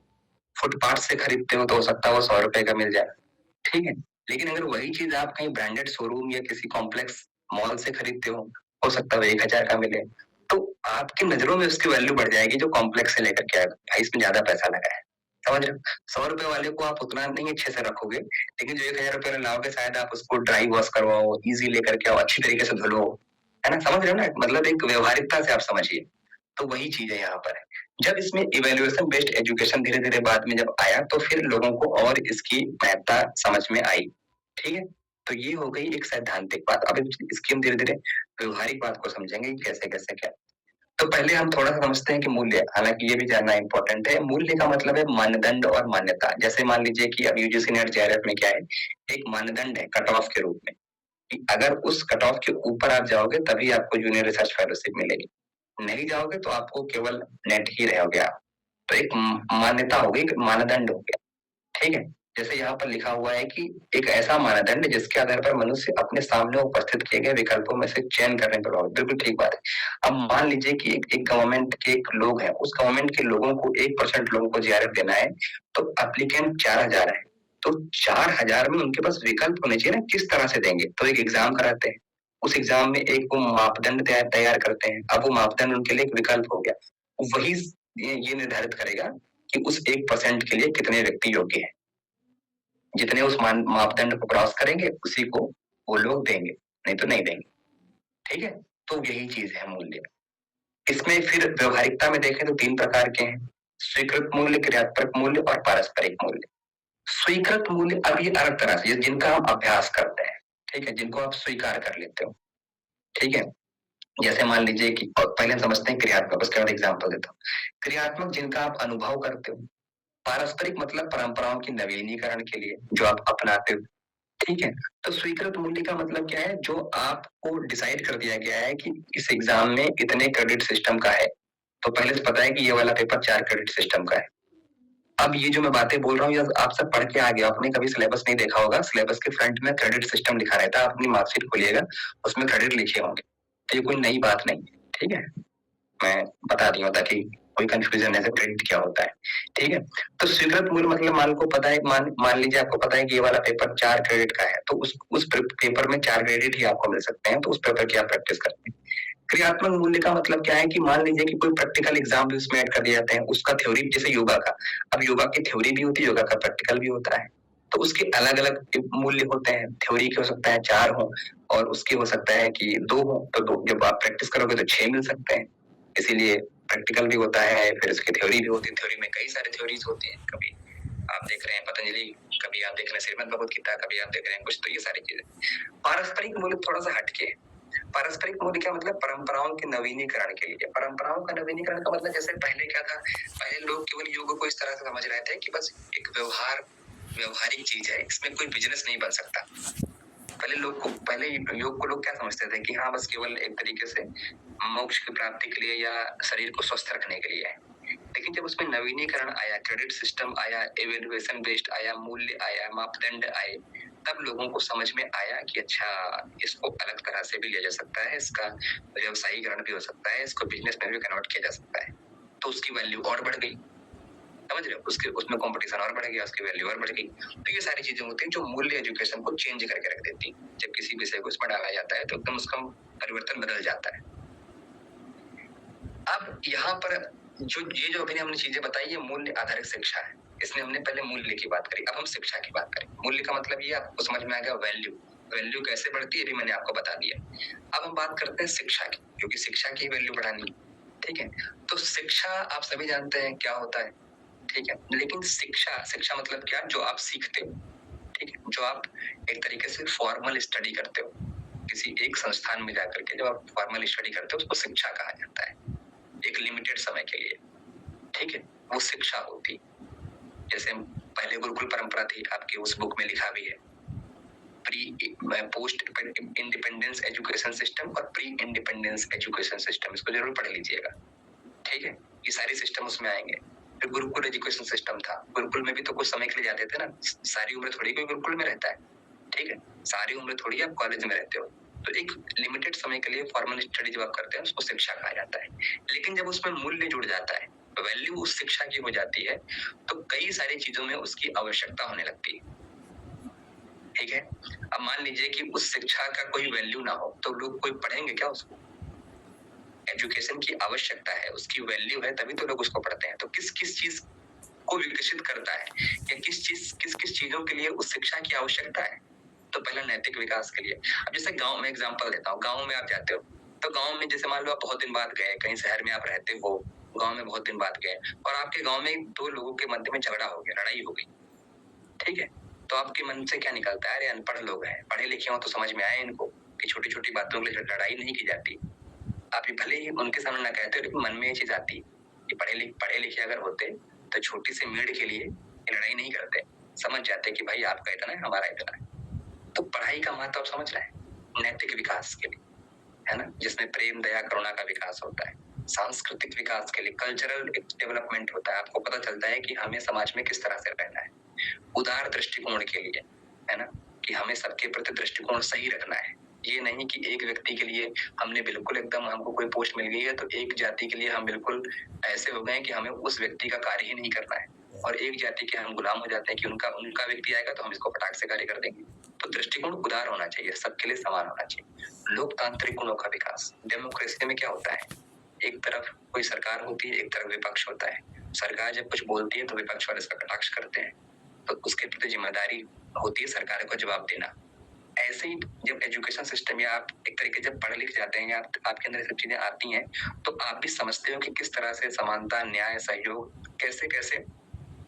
फुटपाथ से खरीदते हो तो हो सकता है वो 100 रुपए का मिल जाए, ठीक है। लेकिन अगर वही चीज आप कहीं ब्रांडेड शोरूम या किसी कॉम्प्लेक्स मॉल से खरीदते हो सकता है वो 1,000 का मिले। तो आपकी नजरों में उसकी वैल्यू बढ़ जाएगी जो कॉम्प्लेक्स से लेकर के आएगा, भाई इसमें ज्यादा पैसा लगा है, समझ रहे हो। 100 रुपए वाले को आप उतना नहीं अच्छे से रखोगे, लेकिन जो 1,000 रुपए लाओगे शायद आप उसको ड्राई वॉश करवाओ, इजी लेकर के आओ, अच्छी तरीके से धुलो, है ना, समझ रहे हो ना, मतलब एक व्यवहारिकता से आप समझिए। तो वही चीज है यहाँ पर। जब इसमें इवेल्युएशन बेस्ड एजुकेशन धीरे धीरे बाद में जब आया तो फिर लोगों को और इसकी महत्ता समझ में आई, ठीक है। तो ये हो गई एक सैद्धांतिक बात। अब इसकी हम धीरे धीरे व्यवहारिक बात को समझेंगे कि कैसे कैसे क्या। तो पहले हम थोड़ा सा समझते हैं कि मूल्य, हालांकि ये भी जानना इंपॉर्टेंट है। मूल्य का मतलब है मानदंड और मान्यता। जैसे मान लीजिए कि अब यूजीसी नेट जेआरएफ में क्या है, एक मानदंड है कट ऑफ के रूप में, कि अगर उस कट ऑफ के ऊपर आप जाओगे तभी आपको जूनियर रिसर्च फेलोशिप मिलेगी, नहीं जाओगे तो आपको केवल नेट ही रहोगे आप। तो एक मान्यता हो गई, एक मानदंड हो गया, ठीक है। जैसे यहाँ पर लिखा हुआ है कि एक ऐसा मानदंड जिसके आधार पर मनुष्य अपने सामने उपस्थित किए गए विकल्पों में से चयन करने पर होगा। बिल्कुल ठीक बात है। अब मान लीजिए कि एक गवर्नमेंट के एक लोग हैं, उस गवर्नमेंट के लोगों को 1% लोगों को जीआरएफ देना है, तो एप्लीकेंट 4,000 है, तो 4,000 में उनके पास विकल्प होने चाहिए ना, किस तरह से देंगे। तो एक एग्जाम कराते हैं, उस एग्जाम में एक वो मापदंड तैयार करते हैं। अब वो मापदंड उनके लिए एक विकल्प हो गया, वही ये निर्धारित करेगा कि उस 1% के लिए कितने व्यक्ति योग्य हैं। जितने उस मापदंड को क्रॉस करेंगे उसी को वो लोग देंगे, नहीं तो नहीं देंगे, ठीक है। तो यही चीज है मूल्य। इसमें फिर व्यवहारिकता में देखें तो 3 प्रकार के हैं, स्वीकृत मूल्य, क्रियात्मक मूल्य और पारस्परिक मूल्य। स्वीकृत मूल्य अब ये अलग तरह से, जिनका हम अभ्यास करते हैं, ठीक है, जिनको आप स्वीकार कर लेते हो, ठीक है। जैसे मान लीजिए कि पहले हम समझते हैं क्रियात्मक, उसके बाद एग्जाम्पल देता हूँ। क्रियात्मक जिनका आप अनुभव करते हो। पारस्परिक मतलब परंपराओं की नवीनीकरण के लिए जो आप अपनाते हो, ठीक है। तो स्वीकृत मूल्य का मतलब क्या है, जो आपको डिसाइड कर दिया गया है कि इस एग्जाम में इतने क्रेडिट सिस्टम का है, तो पहले से पता है कि ये वाला पेपर 4 क्रेडिट सिस्टम का है। अब ये जो मैं बातें बोल रहा हूँ आप सब पढ़ के आ गए, आपने कभी सिलेबस नहीं देखा होगा, सिलेबस के फ्रंट में क्रेडिट सिस्टम लिखा रहता है, आप अपनी मार्कशीट खोलिएगा उसमें क्रेडिट लिखे होंगे, तो ये कोई नई बात नहीं, ठीक है, मैं बता दी हूँ ताकि कोई कंफ्यूजन ऐसे क्रेडिट क्या होता है, ठीक है। तो स्वीकृत मूल्य मतलब मान को पता है, मान लीजिए आपको पता है कि ये वाला पेपर 4 क्रेडिट का है, तो उस पेपर में 4 क्रेडिट ही आपको मिल सकते हैं, तो उस पेपर की आप प्रैक्टिस करते हैं। क्रियात्मक मूल्य का मतलब क्या है कि मान लीजिए कि कोई प्रैक्टिकल एग्जाम भी उसमें ऐड कर दिए जाते हैं, उसका थ्योरी, जैसे योगा का, अब योगा की थ्योरी भी होती है, योगा का प्रैक्टिकल भी होता है, तो उसके अलग अलग मूल्य होते हैं। थ्योरी के हो सकता है 4 हो और उसके हो सकता है कि 2 हो, तो 2 जब आप प्रैक्टिस करोगे तो 6 मिल सकते हैं, इसीलिए प्रैक्टिकल भी होता है, फिर उसकी थ्योरी भी होती है। थ्योरी में कई सारे थ्योरीज होती हैं, कभी आप देख रहे हैं पतंजलि, कभी आप देख रहे हैं श्रीमद् भगवत गीता, कभी आप देख रहे हैं कुछ, तो ये सारी चीजें। पारस्परिक मूल्य थोड़ा सा हटके है। पारस्परिक मूल्य क्या मतलब, परंपराओं के नवीनीकरण के लिए। परंपराओं का नवीनीकरण का मतलब जैसे पहले क्या था, पहले लोग केवल योग को इस तरह से समझ रहे थे कि बस एक व्यवहारिक चीज है, इसमें कोई बिजनेस नहीं बन सकता। पहले योग को लोग क्या समझते थे कि हाँ बस केवल एक तरीके से मोक्ष की प्राप्ति के लिए या शरीर को स्वस्थ रखने के लिए है। लेकिन जब उसमें नवीनीकरण आया, क्रेडिट सिस्टम आया, एवेल्युएशन बेस्ड आया, मूल्य आया, मापदंड आए, तब लोगों को समझ में आया कि अच्छा इसको अलग तरह से भी लिया जा सकता है, इसका व्यवसायीकरण भी हो सकता है, इसको बिजनेस में भी कन्वर्ट किया जा सकता है, तो उसकी वैल्यू और बढ़ गई, समझ रहे हो, उसमें कंपटीशन और बढ़ गया, उसकी वैल्यू और बढ़ गई। तो ये सारी चीजें होती हैं जो मूल्य एजुकेशन को चेंज करके रख देती हैं। जब किसी विषय को इसमें डाला जाता है तो एकदम उसका परिवर्तन बदल जाता है। अब यहाँ पर जो अभी हमने चीजें बताई, ये मूल्य आधारित शिक्षा है। इसमें हमने पहले मूल्य की बात करी, अब हम शिक्षा की बात करें। मूल्य का मतलब ये आपको समझ में आ गया, वैल्यू कैसे बढ़ती है भी मैंने आपको बता दिया। अब हम बात करते हैं शिक्षा की, क्योंकि शिक्षा की वैल्यू बढ़ानी, ठीक है। तो शिक्षा आप सभी जानते हैं क्या होता है, ठीक है। लेकिन शिक्षा मतलब क्या, जो आप सीखते हो, ठीक है, जो आप एक तरीके से फॉर्मल स्टडी करते हो, किसी एक संस्थान में जाकर के जब आप फॉर्मल स्टडी करते हो उसको शिक्षा कहा जाता है, एक लिमिटेड समय के लिए, ठीक है, वो शिक्षा होती। जैसे पहले गुरुकुल परंपरा थी, आपकी उस बुक में लिखा भी है, पोस्ट इंडिपेंडेंस एजुकेशन सिस्टम और प्री इंडिपेंडेंस एजुकेशन सिस्टम, इसको जरूर पढ़ लीजिएगा, ठीक है। ये सारे सिस्टम उसमें आएंगे। फिर गुरुकुल एजुकेशन सिस्टम था, गुरुकुल में भी तो कुछ समय के लिए जाते थे ना, सारी उम्र थोड़ी कोई गुरुकुल में रहता है, ठीक है, सारी उम्र थोड़ी आप कॉलेज में रहते हो, तो एक लिमिटेड समय के लिए फॉर्मल स्टडी जब आप करते हैं उसको शिक्षा कहा जाता है। लेकिन जब उसमें मूल्य जुड़ जाता है, वैल्यू उस शिक्षा की हो जाती है, तो कई सारी चीजों में उसकी आवश्यकता होने लगती है, ठीक है। अब मान लीजिए कि उस शिक्षा का कोई वैल्यू ना हो तो लोग कोई पढ़ेंगे क्या उसको? एजुकेशन की आवश्यकता है, उसकी वैल्यू है, तभी तो लोग उसको पढ़ते हैं। तो किस किस चीज को विकसित करता है या किस किस चीजों के लिए उस शिक्षा की आवश्यकता है? तो पहला नैतिक विकास के लिए। अब जैसे गांव में एग्जांपल देता हूँ, गांव में आप जाते हो तो गांव में जैसे मान लो आप बहुत दिन बाद गए, कहीं शहर में आप रहते हो, गांव में बहुत दिन बाद गए और आपके गांव में दो लोगों के मध्य में झगड़ा हो गया, लड़ाई हो गई, ठीक है। तो आपके मन से क्या निकलता है, अरे अनपढ़ लोग हैं, पढ़े लिखे हो तो समझ में आए इनको कि छोटी छोटी बातों के लिए लड़ाई नहीं की जाती। आप भले ही उनके सामने ना कहते हो, लेकिन मन में ये चीज आती कि पढ़े लिखे अगर होते तो छोटी सी मेड़ के लिए लड़ाई नहीं करते, समझ जाते कि भाई आपका इतना है, हमारा इतना है। तो पढ़ाई का महत्व आप समझ रहे हैं नैतिक विकास के लिए, है ना, जिसमें प्रेम दया करुणा का विकास होता है। सांस्कृतिक विकास के लिए कल्चरल डेवलपमेंट होता है, आपको पता चलता है कि हमें समाज में किस तरह से रहना है। उदार दृष्टिकोण के लिए, है ना, कि हमें सबके प्रति दृष्टिकोण सही रखना है। ये नहीं कि एक व्यक्ति के लिए हमने बिल्कुल एकदम, हमको कोई पोस्ट मिल गई है तो एक जाति के लिए हम बिल्कुल ऐसे हो गए कि हमें उस व्यक्ति का कार्य ही नहीं करना है, और एक जाति के हम गुलाम हो जाते हैं कि उनका व्यक्ति आएगा तो हम इसको फटाक से कार्य कर देंगे। तो दृष्टिकोण उदार होना चाहिए, सबके लिए समान होना चाहिए। लोकतांत्रिक गुणों का विकास, डेमोक्रेसी में क्या होता है, एक तरफ कोई सरकार होती है, एक तरफ विपक्ष होता है। सरकार जब कुछ बोलती है तो विपक्ष वाले इसका कटाक्ष करते हैं, तो उसके प्रति जिम्मेदारी होती है सरकार को जवाब देना। ऐसे ही जब एजुकेशन सिस्टम या आप एक तरीके जब पढ़ लिख जाते हैं या आपके अंदर सब चीजें आती हैं, तो आप भी समझते हो कि किस तरह से समानता, न्याय, सहयोग, कैसे कैसे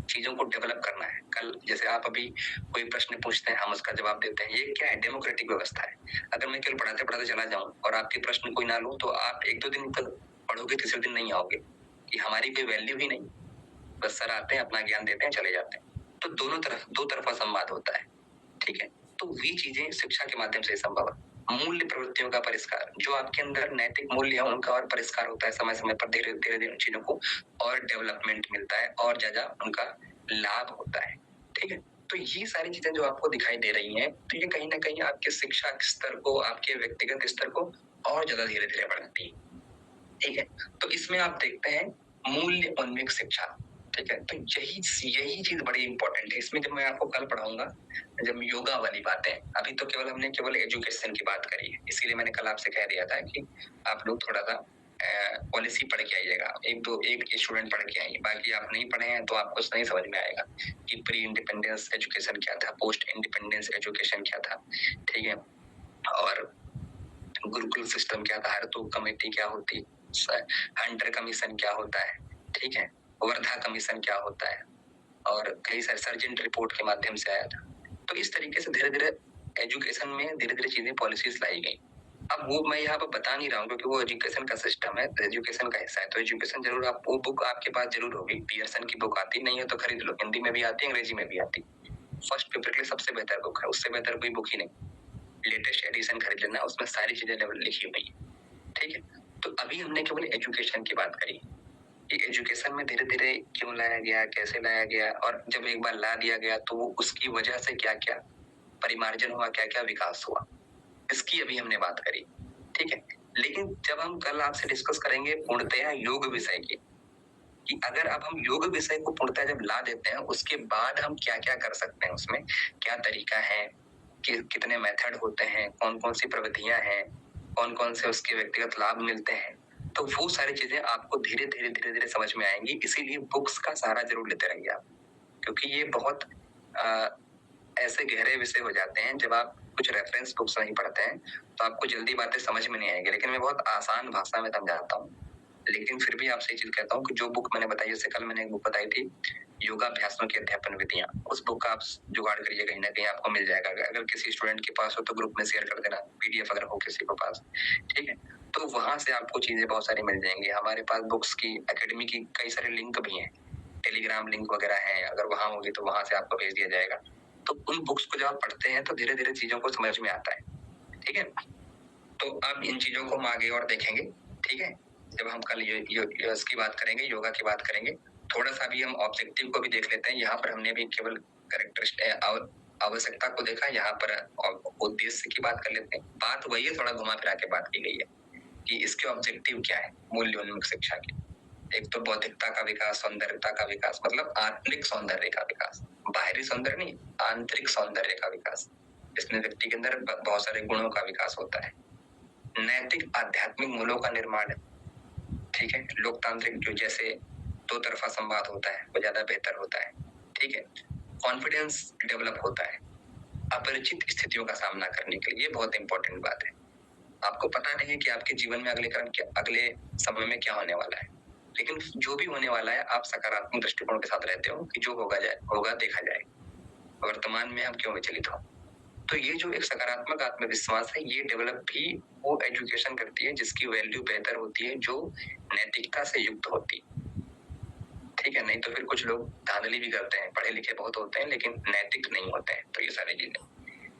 चीजों को डेवलप करना है। कल जैसे आप अभी कोई प्रश्न पूछते हैं, हम उसका जवाब देते हैं, ये क्या है, डेमोक्रेटिक व्यवस्था है। अगर मैं केवल पढ़ाते पढ़ाते चला जाऊं और आपके प्रश्न कोई ना लूं, तो आप एक दो दिन तक पढ़ोगे, तीसरे दिन नहीं आओगे, कि हमारी कोई वैल्यू ही नहीं, बस सर आते हैं, अपना ज्ञान देते हैं, चले जाते हैं। तो दो तरफा संवाद होता है, ठीक है। तो ये चीजें शिक्षा के माध्यम से संभव है। मूल्य प्रवृत्तियों का परिष्कार, जो आपके अंदर नैतिक मूल्य है उनका और परिष्कार होता है, समय समय पर धीरे धीरे उन चीजों को और डेवलपमेंट मिलता है और ज्यादा उनका लाभ होता है, ठीक है। तो ये सारी चीजें जो आपको दिखाई दे रही हैं, तो ये कहीं ना कहीं आपके शिक्षा स्तर को, आपके व्यक्तिगत स्तर को और ज्यादा धीरे धीरे बढ़ाती है, ठीक है। तो इसमें आप देखते हैं मूल्य उन्मुख शिक्षा, ठीक है। तो यही चीज बड़ी इंपॉर्टेंट है। इसमें जब मैं आपको कल पढ़ाऊंगा, जब योगा वाली बातें, अभी तो हमने केवल एजुकेशन की बात करी है, इसीलिए मैंने कल आपसे कह दिया था कि आप लोग थोड़ा सा पॉलिसी पढ़ के आइएगा, एक स्टूडेंट पढ़ के आइए, बाकी आप नहीं पढ़े हैं तो आपको नहीं समझ में आएगा कि प्री इंडिपेंडेंस एजुकेशन क्या था, पोस्ट इंडिपेंडेंस एजुकेशन क्या था, ठीक है, और गुरुकुल सिस्टम क्या था, हर तो कमेटी क्या होती, हंटर कमीशन क्या होता है, ठीक है, वर्धा कमीशन क्या होता है, और कई सारे सर्जेंट रिपोर्ट के माध्यम से आया था। तो इस तरीके से धीरे धीरे एजुकेशन में धीरे धीरे चीजें, पॉलिसीज लाई गई। अब वो मैं यहाँ पर बता नहीं रहा हूँ क्योंकि वो एजुकेशन का सिस्टम है, एजुकेशन का हिस्सा है, तो एजुकेशन जरूर आप, वो बुक आपके पास जरूर होगी, पियर्सन की बुक आती नहीं है तो खरीद लो, हिंदी में भी आती है, अंग्रेजी में भी आती। फर्स्ट पेपर के लिए सबसे बेहतर बुक है, उससे बेहतर कोई बुक ही नहीं, लेटेस्ट एडिशन खरीद लेना, उसमें सारी चीजें लिखी हुई है, ठीक है। तो अभी हमने केवल एजुकेशन की बात करी कि एजुकेशन में धीरे धीरे क्यों लाया गया, कैसे लाया गया, और जब एक बार ला दिया गया तो वो उसकी वजह से क्या क्या परिमार्जन हुआ, क्या क्या विकास हुआ, इसकी अभी हमने बात करी, ठीक है। लेकिन जब हम कल आपसे डिस्कस करेंगे पूर्णतया योग विषय की, कि अगर अब हम योग विषय को पूर्णतः जब ला देते हैं, उसके बाद हम क्या क्या कर सकते हैं, उसमें क्या तरीका है, कि कितने मेथड होते हैं, कौन कौन सी प्रविधियां हैं, कौन कौन से उसके व्यक्तिगत लाभ मिलते हैं, तो वो सारी चीजें आपको धीरे धीरे समझ में आएंगी। इसीलिए बुक्स का सहारा जरूर लेते रहिए आप, क्योंकि ये बहुत ऐसे गहरे विषय हो जाते हैं, जब आप कुछ रेफरेंस बुक्स नहीं पढ़ते हैं तो आपको जल्दी बातें समझ में नहीं आएगी, लेकिन मैं बहुत आसान भाषा में समझाता हूँ, लेकिन फिर भी आपसे ये चीज कहता हूँ कि जो बुक मैंने बताई, जैसे कल मैंने एक बुक बताई थी योगाभ्यासों की अध्यापन विधियां, उस बुक का आप जुगाड़ करिए, कहीं ना कहीं आपको मिल जाएगा। अगर किसी स्टूडेंट के पास हो तो ग्रुप में शेयर कर देना, पीडीएफ अगर हो किसी के पास, ठीक है। तो वहां से आपको चीजें बहुत सारी मिल जाएंगी। हमारे पास बुक्स की एकेडमी की कई सारे लिंक भी हैं, टेलीग्राम लिंक वगैरह है, अगर वहां होगी तो वहां से आपको भेज दिया जाएगा। तो उन बुक्स को जब आप पढ़ते हैं तो धीरे धीरे चीजों को समझ में आता है, ठीक है। तो अब इन चीजों को हम आगे और देखेंगे, ठीक है। जब हम कल इसकी बात करेंगे, योगा की बात करेंगे, थोड़ा सा भी हम ऑब्जेक्टिव को भी देख लेते हैं। यहाँ पर हमने भी केवल कैरेक्टरिस्टिक आवश्यकता को देखा, यहाँ पर उद्देश्य की बात कर लेते हैं। बात वही है, थोड़ा घुमा फिरा के बात की गई है कि इसके ऑब्जेक्टिव क्या है मूल्योन्मुख शिक्षा के। एक तो बौद्धिकता का विकास, सौंदर्यता का विकास, मतलब आंतरिक सौंदर्य का विकास, बाहरी सौंदर्य नहीं, आंतरिक सौंदर्य का विकास, इसमें व्यक्ति के अंदर बहुत सारे गुणों का विकास होता है। नैतिक आध्यात्मिक मूल्यों का निर्माण, ठीक है। लोकतांत्रिक जो जैसे दो तरफा संवाद होता है वो ज्यादा बेहतर होता है, ठीक है। कॉन्फिडेंस डेवलप होता है अपरिचित स्थितियों का सामना करने के लिए, ये बहुत इंपॉर्टेंट बात है। आपको पता नहीं है कि आपके जीवन में अगले समय में क्या होने वाला है, लेकिन जो भी होने वाला है आप सकारात्मक दृष्टिकोण के साथ रहते हो कि जो होगा देखा जाए, वर्तमान में हम क्यों विचलित हो। तो ये जो एक सकारात्मक आत्मविश्वास है, ये डेवलप भी वो एजुकेशन करती है जिसकी वैल्यू बेहतर होती है, जो नैतिकता से युक्त होती, ठीक है। नहीं तो फिर कुछ लोग धांधली भी करते हैं, पढ़े लिखे बहुत होते हैं लेकिन नैतिक नहीं होते हैं। तो ये सारी चीजें,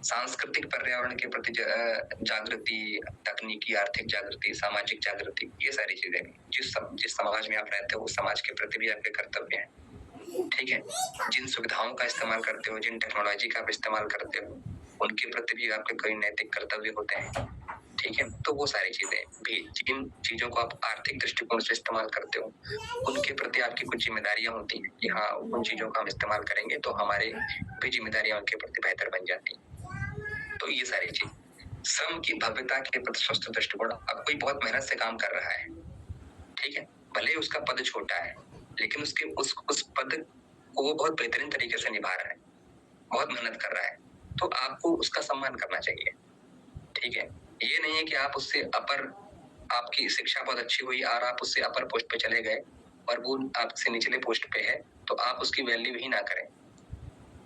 सांस्कृतिक पर्यावरण के प्रति जागृति, तकनीकी आर्थिक जागृति, सामाजिक जागृति, ये सारी चीजें जिस समाज में आप रहते हो उस समाज के प्रति भी आपके कर्तव्य हैं, ठीक है। जिन सुविधाओं का इस्तेमाल करते हो, जिन टेक्नोलॉजी का आप इस्तेमाल करते हो, उनके प्रति भी आपके कई नैतिक कर्तव्य होते हैं, ठीक है। तो वो सारी चीजें भी, जिन चीजों को आप आर्थिक दृष्टिकोण से इस्तेमाल करते हो उनके प्रति आपकी कुछ जिम्मेदारियां होती हैं कि हाँ उन चीजों का हम इस्तेमाल करेंगे तो हमारे भी जिम्मेदारियां उनके प्रति बेहतर बन जाती हैं। तो ये सारी चीज, श्रम की भव्यता के प्रति स्वस्थ दृष्टिकोण। अब कोई बहुत मेहनत से काम कर रहा है, ठीक है, भले ही उसका पद छोटा है लेकिन उसके उस पद को वो बहुत बेहतरीन तरीके से निभा रहा है, बहुत मेहनत कर रहा है, तो आपको उसका सम्मान करना चाहिए, ठीक है। ये नहीं है कि आप उससे अपर, आपकी शिक्षा बहुत अच्छी हुई और आप उससे अपर पोस्ट पे चले गए और वो आपसे निचले पोस्ट पे है तो आप उसकी वैल्यू ही ना करें।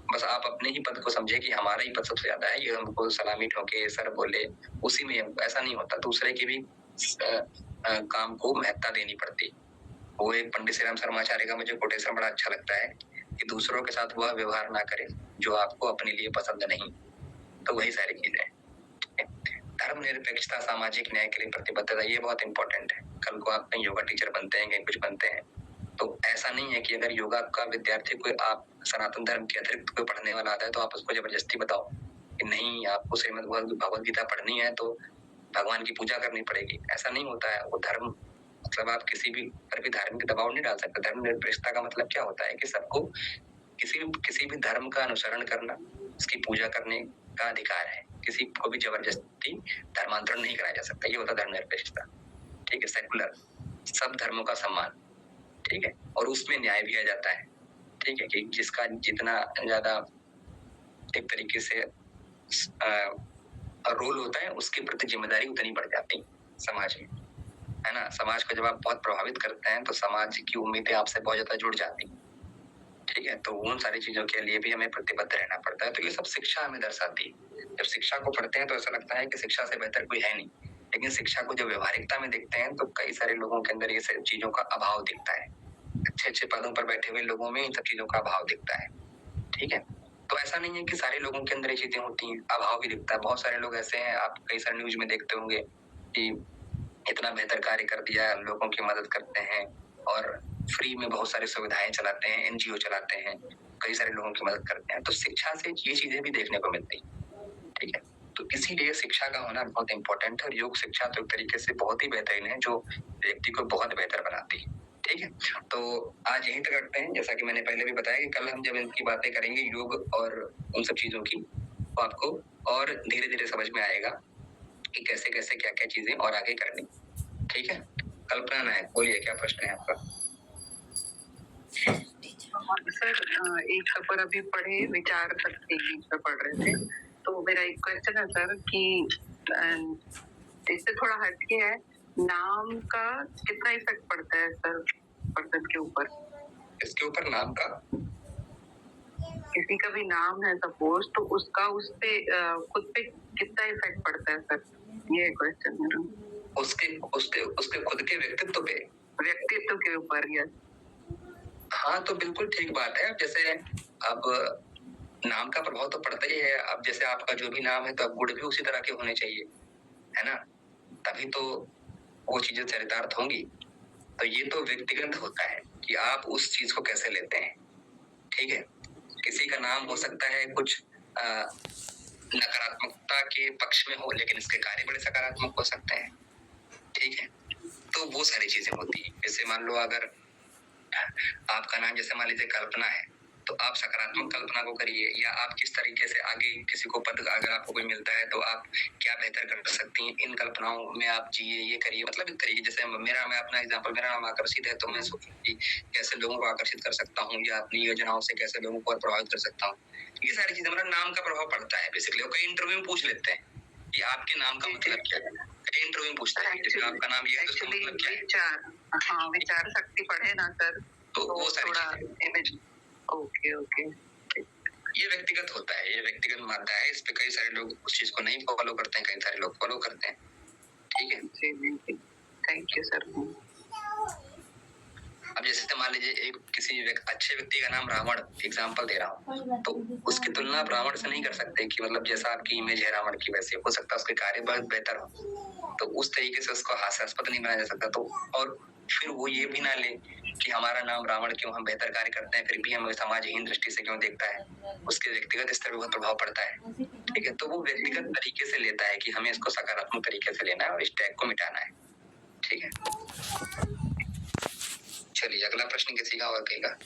बस आप अपने ही पद को समझे कि हमारा ही पद सबसे ज्यादा है, ये हमको सलामी ठोके, सर बोले, उसी में ऐसा नहीं होता। दूसरे के भी काम को महत्ता देनी पड़ती। वो एक पंडित श्री राम शर्माचार्य का मुझे कोटेशन बड़ा अच्छा लगता है कि दूसरों के साथ वह व्यवहार ना करे जो आपको अपने लिए पसंद नहीं। तो वही सारी चीजें हैं। धर्मनिरपेक्षता, सामाजिक न्याय के लिए प्रतिबद्धता, ये बहुत इंपॉर्टेंट है। कल को आप कहीं योगा टीचर बनते हैं, कहीं कुछ बनते हैं, तो ऐसा नहीं है कि अगर योगा का विद्यार्थी कोई आप सनातन धर्म के अतिरिक्त कोई पढ़ने वाला आता है तो आप उसको जबरदस्ती बताओ कि नहीं आपको श्रीमद् भगवद गीता पढ़नी है तो भगवान की पूजा करनी पड़ेगी, ऐसा नहीं होता है। वो धर्म, मतलब आप किसी भी पर भी धार्मिक दबाव नहीं डाल सकते। धर्मनिरपेक्षता का मतलब क्या होता है कि सबको किसी भी धर्म का अनुसरण करना, उसकी पूजा करने का अधिकार है, किसी को भी जबरदस्ती धर्मांतरण नहीं कराया जा सकता, ये होता है धर्मनिरपेक्षता, ठीक है। सेकुलर, सब धर्मों का सम्मान, ठीक है, और उसमें न्याय भी आ जाता है, ठीक है, कि जिसका जितना ज्यादा एक तरीके से रोल होता है उसके प्रति जिम्मेदारी उतनी बढ़ जाती समाज में, है ना। समाज को जब आप बहुत प्रभावित करते हैं तो समाज की उम्मीदें आपसे बहुत ज्यादा जुड़ जाती, ठीक है। तो उन सारी चीजों के लिए भी हमें प्रतिबद्ध रहना पड़ता है। तो ये सब शिक्षा हमें दर्शाती है। जब शिक्षा को पढ़ते हैं तो ऐसा लगता है कि शिक्षा से बेहतर कोई है नहीं, लेकिन शिक्षा को जब व्यवहारिकता में देखते हैं तो कई सारे लोगों के अंदर ये सब चीजों का अभाव दिखता है। अच्छे पदों पर बैठे हुए लोगों में इन सब चीजों का अभाव दिखता है, ठीक है। तो ऐसा नहीं है कि सारे लोगों के अंदर ये चीजें होती हैं, अभाव भी दिखता है। बहुत सारे लोग ऐसे हैं, आप कई सारे न्यूज में देखते होंगे कि इतना बेहतर कार्य कर दिया, लोगों की मदद करते हैं और फ्री में बहुत सारी सुविधाएं चलाते हैं, एनजीओ चलाते हैं, कई सारे लोगों की मदद करते हैं। तो शिक्षा से ये चीजें भी देखने को मिलती, ठीक है। तो इसीलिए शिक्षा का होना बहुत इंपॉर्टेंट है और योग शिक्षा तो एक तरीके से बहुत ही बेहतरीन है जो व्यक्ति को बहुत बेहतर बनाती है, ठीक है। तो आज यहीं तक रखते हैं। जैसा कि मैंने पहले भी बताया कि कल हम जब इनकी बातें करेंगे योग और उन सब चीजों की, तो आपको और धीरे धीरे समझ में आएगा कि कैसे कैसे क्या क्या चीजें और आगे करनी, ठीक है। कल्पना नायक, बोलिए क्या प्रश्न है आपका? सर एक सफर अभी पढ़े, विचार शक्ति पर पढ़ रहे थे, तो मेरा एक क्वेश्चन है सर कि इससे थोड़ा हटके है नाम का कितना इफेक्ट पड़ता है सर पर्सन के ऊपर? इसके ऊपर नाम का किसी का भी नाम है सपोज, तो उसका उस पे खुद पे कितना इफेक्ट पड़ता है सर? ये क्वेश्चन मेरा। उसके उसके उसके खुद के व्यक्तित्व पे, व्यक्तित्व के ऊपर। यस। हाँ तो बिल्कुल ठीक बात है। जैसे अब नाम का प्रभाव तो पड़ता ही है। अब जैसे आपका जो भी नाम है तो अब गुण भी उसी तरह के होने चाहिए, है ना, तभी तो वो चीजें चरितार्थ होंगी। तो ये तो व्यक्तिगत होता है कि आप उस चीज को कैसे लेते हैं। ठीक है, किसी का नाम हो सकता है कुछ नकारात्मकता के पक्ष में हो, लेकिन इसके कार्य बड़े सकारात्मक हो सकते हैं। ठीक है, तो वो सारी चीजें होती है। जैसे मान लो अगर आपका नाम जैसे मान लीजिए कल्पना है, तो आप सकारात्मक कल्पना को करिए, या आप किस तरीके से आगे किसी को पद अगर आपको कोई मिलता है तो आप क्या बेहतर कर सकती हैं, इन कल्पनाओं में आप जिए, ये करिए। मतलब इस तरीके, जैसे मैं अपना एग्जांपल, मेरा नाम आकर्षित है तो मैं सोचूं कि कैसे लोगों को आकर्षित कर सकता हूँ, या अपनी योजनाओं से कैसे लोगों को प्रभावित कर सकता हूँ। ये सारी चीजें मतलब नाम का प्रभाव पड़ता है बेसिकली। और कई इंटरव्यू में पूछ लेते हैं कि आपके नाम का मतलब क्या है। कई इंटरव्यू में पूछते हैं कि आपका नाम ये है तो इसका मतलब क्या है। विचार, हाँ, विचार शक्ति पढ़े ना सर, तो वो सारी थोड़ा चीजें। इमेज। Okay okay. ये व्यक्तिगत होता है, ये व्यक्तिगत मानता है। इस पे कई सारे लोग उस चीज को नहीं फॉलो करते हैं, कई सारे लोग फॉलो करते हैं। ठीक है, जी जी, थैंक यू सर। अब जैसे मान लीजिए एक किसी अच्छे व्यक्ति का नाम रावण, एग्जाम्पल दे रहा हूँ, तो उसकी तुलना आप रावण से नहीं कर सकते कि मतलब जैसा आपकी इमेज है रावण की वैसे हो सकता है उसके कार्य बहुत बेहतर हो, तो उस तरीके से उसको हास्यास्पद नहीं बनाया जा सकता। तो और फिर वो ये भी ना ले कि हमारा नाम रावण क्यों, हम बेहतर कार्य करते हैं फिर भी हमें समाज हीन दृष्टि से क्यों देखता है, उसके व्यक्तिगत स्तर पर बहुत प्रभाव पड़ता है। ठीक है, तो वो व्यक्तिगत तरीके से लेता है कि हमें इसको सकारात्मक तरीके से लेना है और इस टैग को मिटाना है। ठीक है, चलिए अगला प्रश्न किसी का और कहेगा।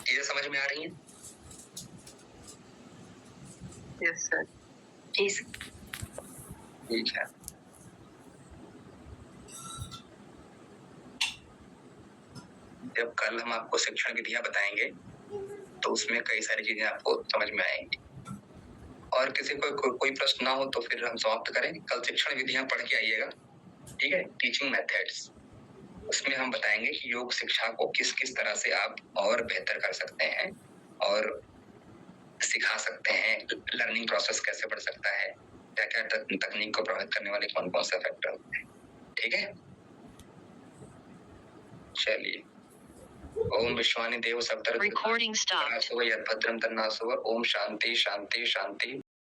चीजें समझ में आ रही हैं? Yes sir. जी सर। ठीक है, जब कल हम आपको शिक्षण विधियां बताएंगे तो उसमें कई सारी चीजें आपको समझ में आएंगी। और किसी को कोई प्रश्न ना हो तो फिर हम समाप्त करें। कल शिक्षण विधियां पढ़ के आइएगा। ठीक है, टीचिंग मेथड्स, उसमें हम बताएंगे कि योग शिक्षा को किस किस तरह से आप और बेहतर कर सकते हैं और सिखा सकते हैं। लर्निंग प्रोसेस कैसे बढ़ सकता है, क्या क्या तकनीक को प्रभावित करने वाले कौन कौन से फैक्टर होते हैं। ठीक है, चलिए। ओम विश्वानि देव सप्तर Recording stopped. यद्भद्रम तन्नासुव। ओम शांति शांति शांति।